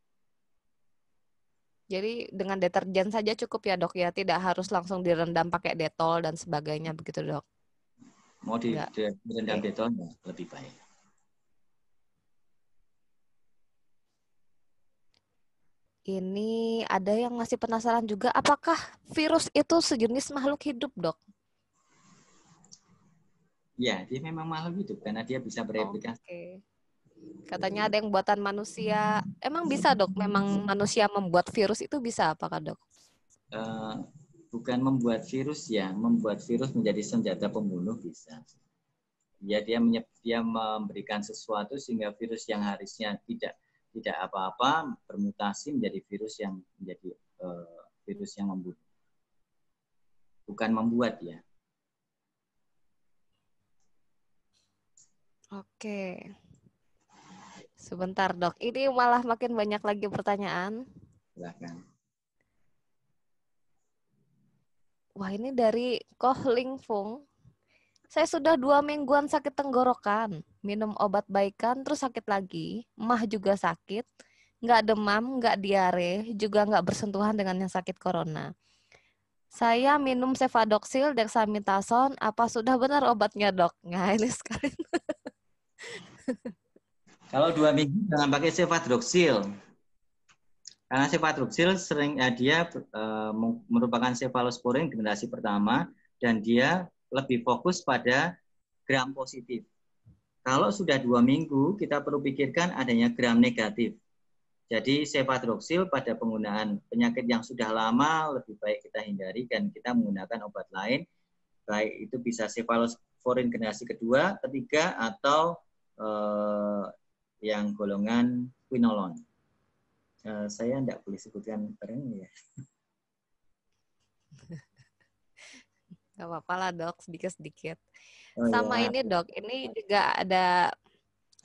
S1: Jadi dengan deterjen saja cukup ya, Dok ya, tidak harus langsung direndam pakai Dettol dan sebagainya begitu, Dok?
S3: Mau direndam Dettol ya lebih baik.
S1: Ini ada yang masih penasaran juga, apakah virus itu sejenis makhluk hidup, Dok?
S3: Ya, dia memang makhluk hidup karena dia bisa bereplikasi.
S1: Oke. Katanya ada yang buatan manusia. Emang bisa, Dok? Memang manusia membuat virus itu bisa apakah, Dok?
S3: Bukan membuat virus ya, membuat virus menjadi senjata pembunuh bisa. Ya, dia memberikan sesuatu sehingga virus yang harusnya tidak apa-apa bermutasi menjadi virus yang menjadi virus yang membunuh. Bukan membuat ya.
S1: Oke. Sebentar, Dok. Ini malah makin banyak lagi pertanyaan.
S3: Silakan.
S1: Wah, ini dari Koh Ling Fung. Saya sudah 2 mingguan sakit tenggorokan. Minum obat baikan, terus sakit lagi. Mah juga sakit. Nggak demam, nggak diare, juga nggak bersentuhan dengan yang sakit corona. Saya minum Cefadoxil, Dexamethasone. Apa sudah benar obatnya, Dok? Nah, ini sekarang.
S3: Kalau 2 minggu jangan pakai cefadroxil. Karena cefadroxil dia merupakan cephalosporin generasi pertama dan dia lebih fokus pada gram positif. Kalau sudah 2 minggu, kita perlu pikirkan adanya gram negatif. Jadi cefadroxil pada penggunaan penyakit yang sudah lama lebih baik kita hindari dan kita menggunakan obat lain, baik itu bisa cephalosporin generasi kedua, ketiga, atau yang golongan quinolone. Saya tidak boleh sebutkan barangnya ya.
S1: Gak apa-apa lah dok, sedikit-sedikit.
S3: Oh,
S1: Sama
S3: ya.
S1: ini dok, ini juga ada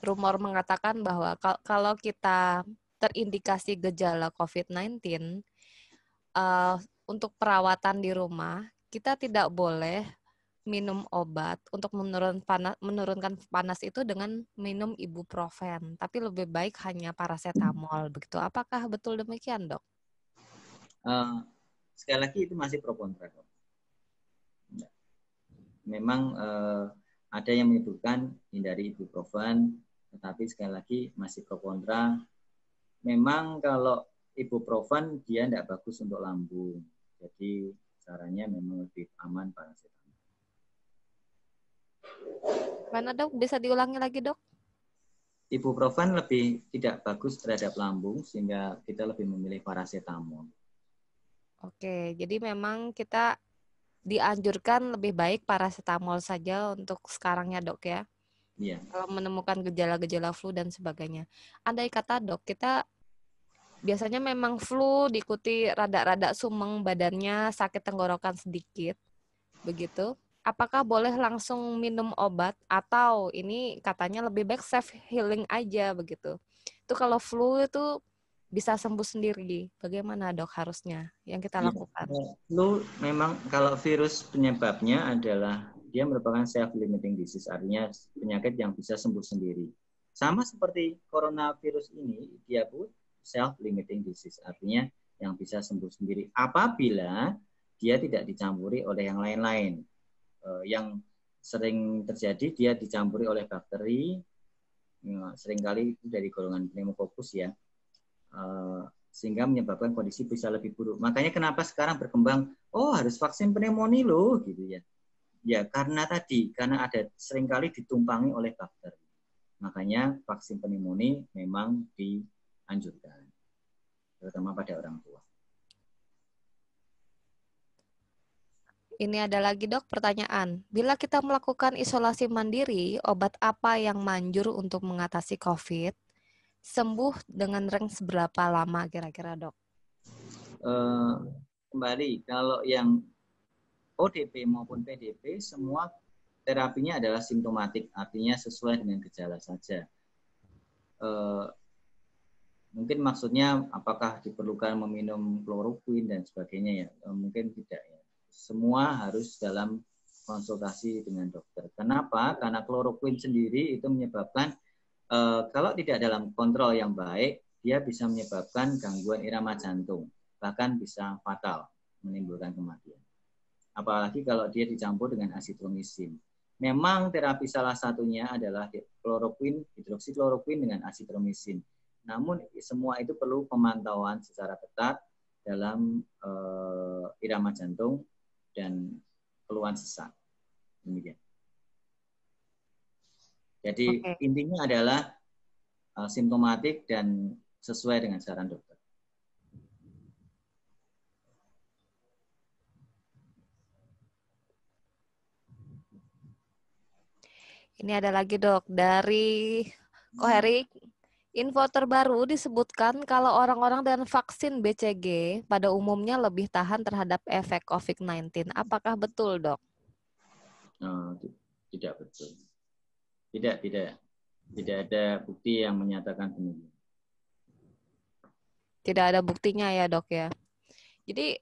S1: rumor mengatakan bahwa kalau kita terindikasi gejala COVID-19, untuk perawatan di rumah, kita tidak boleh minum obat untuk menurunkan panas itu dengan minum ibuprofen, tapi lebih baik hanya paracetamol begitu. Apakah betul demikian, dok?
S3: Sekali lagi itu masih pro kontra, dok. Memang ada yang menyebutkan hindari ibuprofen, tetapi sekali lagi masih pro kontra. Memang kalau ibuprofen dia tidak bagus untuk lambung, jadi caranya memang lebih aman paracetamol.
S1: Mana dok? Bisa diulangi lagi dok?
S3: Ibuprofen lebih tidak bagus terhadap lambung sehingga kita lebih memilih paracetamol.
S1: Oke, jadi memang kita dianjurkan lebih baik paracetamol saja untuk sekarang ya dok ya?
S3: Iya.
S1: Kalau menemukan gejala-gejala flu dan sebagainya. Andai kata dok, kita biasanya memang flu diikuti rada-rada sumeng badannya, sakit tenggorokan sedikit, begitu. Apakah boleh langsung minum obat atau ini katanya lebih baik self healing aja begitu? Itu kalau flu itu bisa sembuh sendiri. Bagaimana dok harusnya yang kita lakukan?
S3: Flu memang kalau virus penyebabnya adalah dia merupakan self-limiting disease, artinya penyakit yang bisa sembuh sendiri. Sama seperti coronavirus ini, dia pun self-limiting disease, artinya yang bisa sembuh sendiri apabila dia tidak dicampuri oleh yang lain-lain. Yang sering terjadi dia dicampuri oleh bakteri, seringkali itu dari golongan pneumococcus ya, sehingga menyebabkan kondisi bisa lebih buruk. Makanya kenapa sekarang berkembang, harus vaksin pneumonia loh, gitu ya. Ya karena ada seringkali ditumpangi oleh bakteri. Makanya vaksin pneumonia memang dianjurkan, terutama pada orang tua.
S1: Ini ada lagi dok pertanyaan. Bila kita melakukan isolasi mandiri, obat apa yang manjur untuk mengatasi COVID? Sembuh dengan range seberapa lama kira-kira dok?
S3: Kembali, kalau yang ODP maupun PDP, semua terapinya adalah simptomatik, artinya sesuai dengan gejala saja. Mungkin maksudnya apakah diperlukan meminum kloroquine dan sebagainya ya? Mungkin tidak ya. Semua harus dalam konsultasi dengan dokter. Kenapa? Karena kloroquine sendiri itu menyebabkan kalau tidak dalam kontrol yang baik, dia bisa menyebabkan gangguan irama jantung, bahkan bisa fatal, menimbulkan kematian. Apalagi kalau dia dicampur dengan azitromisin. Memang terapi salah satunya adalah kloroquine, hidroksikloroquine dengan azitromisin. Namun semua itu perlu pemantauan secara ketat dalam irama jantung dan keluhan sesak. Demikian. Jadi intinya adalah simptomatik dan sesuai dengan saran dokter.
S1: Ini ada lagi dok, dari Koherik. Info terbaru disebutkan kalau orang-orang dengan vaksin BCG pada umumnya lebih tahan terhadap efek COVID-19. Apakah betul, dok?
S3: Tidak betul. Tidak ada bukti yang menyatakan demikian.
S1: Tidak ada buktinya ya, dok ya. Jadi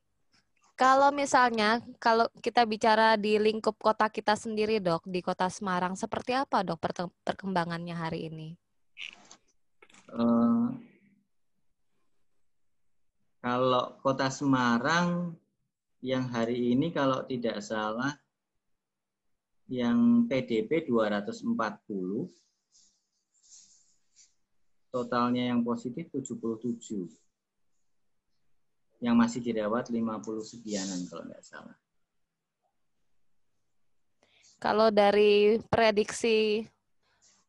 S1: kalau misalnya kalau kita bicara di lingkup kota kita sendiri, dok, di Kota Semarang, seperti apa, dok, perkembangannya hari ini?
S3: Kalau Kota Semarang yang hari ini kalau tidak salah yang PDP 240, totalnya yang positif 77. Yang masih dirawat 50 sekianan kalau nggak salah.
S1: Kalau dari prediksi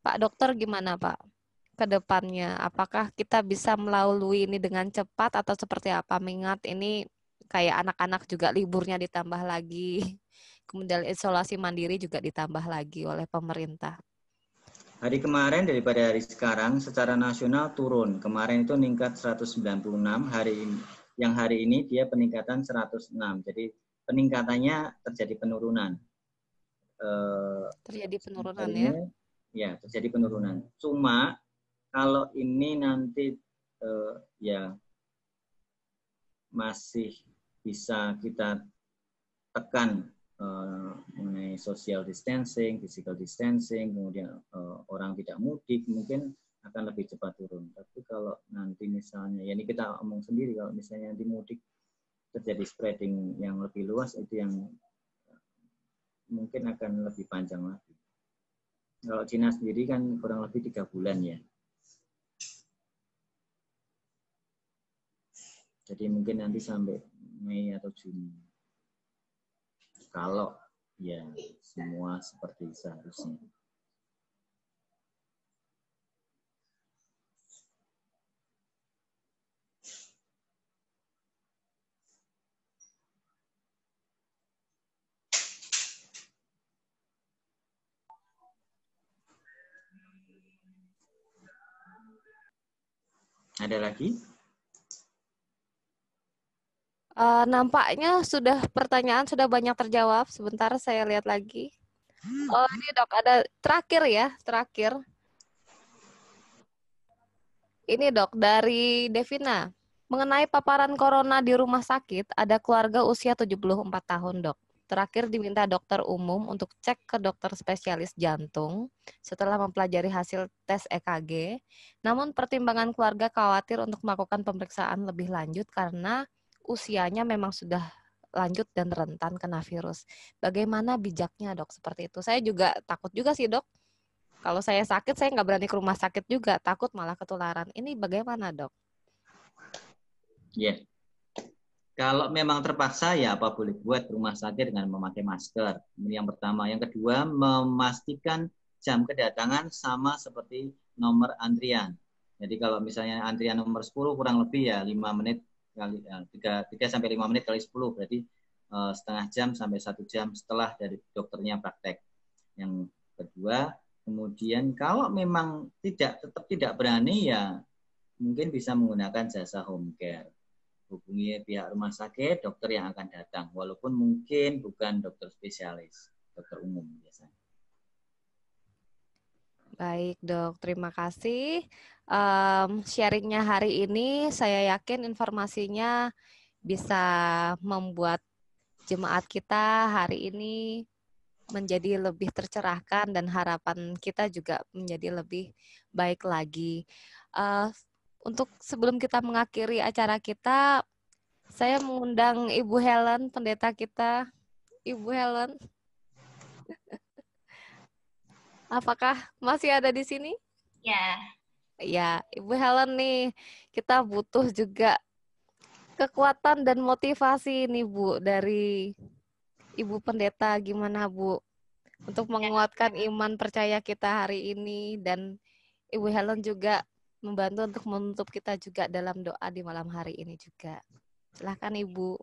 S1: Pak Dokter gimana Pak ke depannya? Apakah kita bisa melalui ini dengan cepat atau seperti apa? Mengingat ini kayak anak-anak juga liburnya ditambah lagi, kemudian isolasi mandiri juga ditambah lagi oleh pemerintah.
S3: Hari kemarin daripada hari sekarang secara nasional turun. Kemarin itu meningkat 196, hari ini dia peningkatan 106. Jadi peningkatannya terjadi penurunan.
S1: Terjadi penurunan ya?
S3: Ya, terjadi penurunan. Cuma kalau ini nanti ya masih bisa kita tekan mengenai social distancing, physical distancing, kemudian orang tidak mudik, mungkin akan lebih cepat turun. Tapi kalau nanti misalnya, ya ini kita omong sendiri, kalau misalnya nanti mudik terjadi spreading yang lebih luas, itu yang mungkin akan lebih panjang lagi. Kalau Cina sendiri kan kurang lebih 3 bulan ya. Jadi mungkin nanti sampai Mei atau Juni. Kalau ya semua seperti seharusnya. Ada lagi?
S1: Nampaknya pertanyaan sudah banyak terjawab. Sebentar saya lihat lagi. Oh ini Dok, ada terakhir ya, terakhir. Ini Dok, dari Devina. Mengenai paparan corona di rumah sakit, ada keluarga usia 74 tahun Dok. Terakhir diminta dokter umum untuk cek ke dokter spesialis jantung setelah mempelajari hasil tes EKG. Namun pertimbangan keluarga khawatir untuk melakukan pemeriksaan lebih lanjut karena usianya memang sudah lanjut dan rentan kena virus. Bagaimana bijaknya Dok seperti itu? Saya juga takut juga sih Dok. Kalau saya sakit, saya nggak berani ke rumah sakit juga. Takut malah ketularan. Ini bagaimana Dok?
S3: Ya. Yeah. Kalau memang terpaksa ya apa boleh buat rumah sakit dengan memakai masker. Ini yang pertama. Yang kedua, memastikan jam kedatangan sama seperti nomor antrian. Jadi kalau misalnya antrian nomor 10 kurang lebih ya 5 menit kali 3 sampai 5 menit kali 10 berarti setengah jam sampai 1 jam setelah dari dokternya praktek. Yang kedua, kemudian kalau memang tetap tidak berani ya mungkin bisa menggunakan jasa home care. Hubungi pihak rumah sakit, dokter yang akan datang, walaupun mungkin bukan dokter spesialis, dokter umum biasanya.
S1: Baik Dok, terima kasih. Sharingnya hari ini, saya yakin informasinya bisa membuat jemaat kita hari ini menjadi lebih tercerahkan dan harapan kita juga menjadi lebih baik lagi. Untuk sebelum kita mengakhiri acara kita, saya mengundang Ibu Helen, pendeta kita. Ibu Helen, apakah masih ada di sini?
S8: Ya.
S1: Ya, Ibu Helen nih, kita butuh juga kekuatan dan motivasi nih Bu, dari Ibu Pendeta. Gimana Bu, untuk menguatkan iman percaya kita hari ini, dan Ibu Helen juga membantu untuk menutup kita juga dalam doa di malam hari ini juga. Silakan Ibu.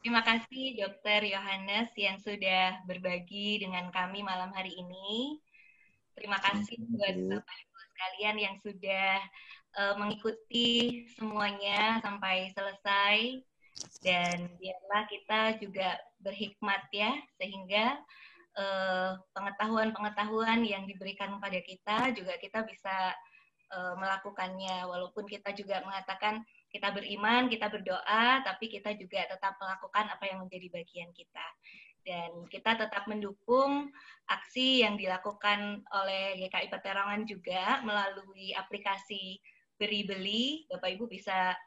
S8: Terima kasih Dr. Yohanes yang sudah berbagi dengan kami malam hari ini. Terima kasih buat Bapak Ibu sekalian yang sudah mengikuti semuanya sampai selesai. Dan biarlah kita juga berhikmat ya, sehingga pengetahuan-pengetahuan yang diberikan kepada kita juga kita bisa melakukannya, walaupun kita juga mengatakan kita beriman, kita berdoa, tapi kita juga tetap melakukan apa yang menjadi bagian kita. Dan kita tetap mendukung aksi yang dilakukan oleh GKI Peterongan juga melalui aplikasi Beri-Beli. Bapak Ibu bisa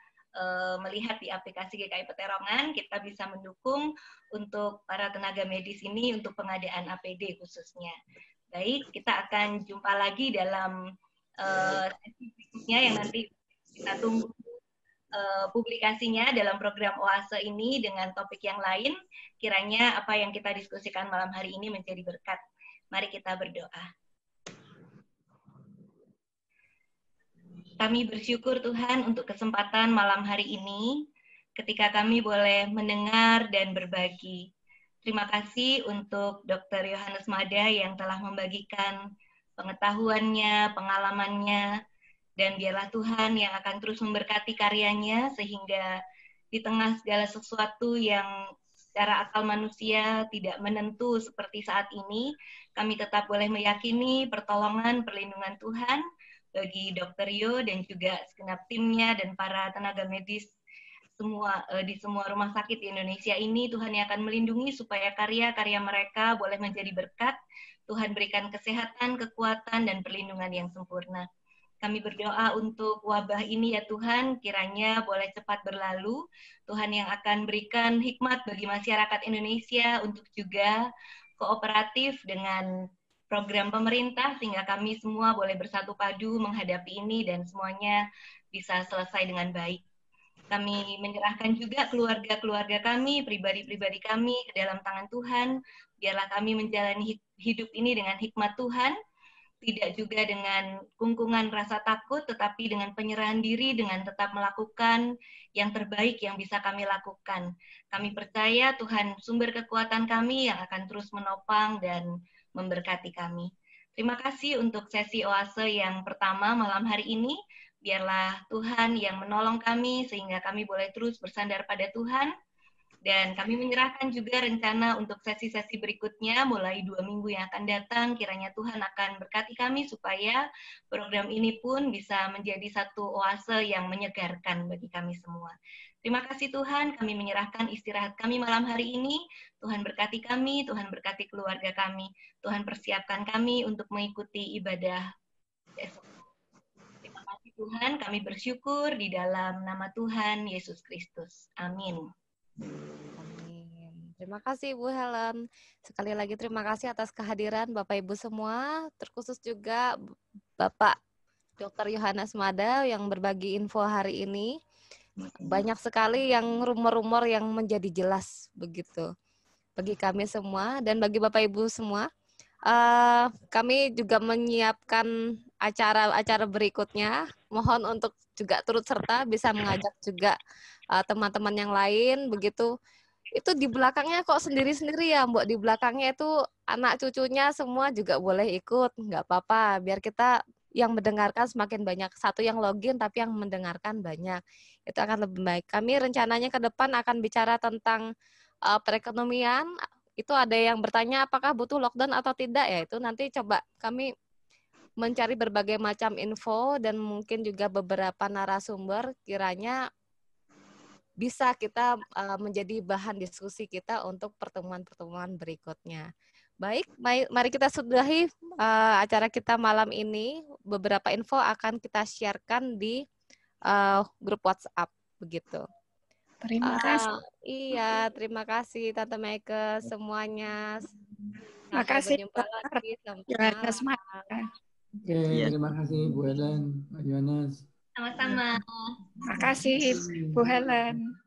S8: melihat di aplikasi GKI Peterongan, kita bisa mendukung untuk para tenaga medis ini untuk pengadaan APD khususnya. Baik, kita akan jumpa lagi dalam sesi berikutnya yang nanti kita tunggu publikasinya dalam program Oase ini dengan topik yang lain. Kiranya apa yang kita diskusikan malam hari ini menjadi berkat. Mari kita berdoa. Kami bersyukur Tuhan untuk kesempatan malam hari ini ketika kami boleh mendengar dan berbagi. Terima kasih untuk Dr. Yohanes Mada yang telah membagikan pengetahuannya, pengalamannya, dan biarlah Tuhan yang akan terus memberkati karyanya sehingga di tengah segala sesuatu yang secara akal manusia tidak menentu seperti saat ini, kami tetap boleh meyakini pertolongan, perlindungan Tuhan bagi Dr. Yo dan juga segenap timnya dan para tenaga medis semua di semua rumah sakit di Indonesia ini. Tuhan yang akan melindungi supaya karya-karya mereka boleh menjadi berkat. Tuhan berikan kesehatan, kekuatan, dan perlindungan yang sempurna. Kami berdoa untuk wabah ini ya Tuhan, kiranya boleh cepat berlalu. Tuhan yang akan berikan hikmat bagi masyarakat Indonesia untuk juga kooperatif dengan program pemerintah sehingga kami semua boleh bersatu padu menghadapi ini dan semuanya bisa selesai dengan baik. Kami menyerahkan juga keluarga-keluarga kami, pribadi-pribadi kami ke dalam tangan Tuhan. Biarlah kami menjalani hidup ini dengan hikmat Tuhan, tidak juga dengan kungkungan rasa takut, tetapi dengan penyerahan diri, dengan tetap melakukan yang terbaik yang bisa kami lakukan. Kami percaya Tuhan sumber kekuatan kami yang akan terus menopang dan memberkati kami. Terima kasih untuk sesi Oase yang pertama malam hari ini. Biarlah Tuhan yang menolong kami sehingga kami boleh terus bersandar pada Tuhan. Dan kami menyerahkan juga rencana untuk sesi-sesi berikutnya mulai 2 minggu yang akan datang. Kiranya Tuhan akan berkati kami supaya program ini pun bisa menjadi satu oase yang menyegarkan bagi kami semua. Terima kasih Tuhan, kami menyerahkan istirahat kami malam hari ini. Tuhan berkati kami, Tuhan berkati keluarga kami. Tuhan persiapkan kami untuk mengikuti ibadah esok. Terima kasih Tuhan, kami bersyukur di dalam nama Tuhan Yesus Kristus. Amin.
S1: Amin. Terima kasih Ibu Helen. Sekali lagi terima kasih atas kehadiran Bapak Ibu semua, terkhusus juga Bapak Dr. Yohanes Mada yang berbagi info hari ini. Banyak sekali yang rumor-rumor yang menjadi jelas begitu bagi kami semua dan bagi Bapak Ibu semua. Kami juga menyiapkan acara-acara berikutnya. Mohon untuk juga turut serta bisa mengajak juga teman-teman yang lain begitu. Itu di belakangnya kok sendiri-sendiri ya, Mbok. Di belakangnya itu anak cucunya semua juga boleh ikut, nggak apa-apa. Biar kita yang mendengarkan semakin banyak. Satu yang login tapi yang mendengarkan banyak. Itu akan lebih baik. Kami rencananya ke depan akan bicara tentang perekonomian. Itu ada yang bertanya apakah butuh lockdown atau tidak ya. Itu nanti coba kami mencari berbagai macam info dan mungkin juga beberapa narasumber kiranya bisa kita menjadi bahan diskusi kita untuk pertemuan-pertemuan berikutnya. Baik, mari kita sudahi acara kita malam ini. Beberapa info akan kita sharekan di grup WhatsApp begitu.
S9: Terima kasih.
S1: Iya, terima kasih Tante Meike semuanya.
S9: Terima kasih.
S1: Berjumpa lagi.
S9: Yohanes Mada.
S10: Oke, terima kasih Bu Helen, Pak Yohanes.
S8: Sama-sama.
S9: Terima kasih Bu Helen.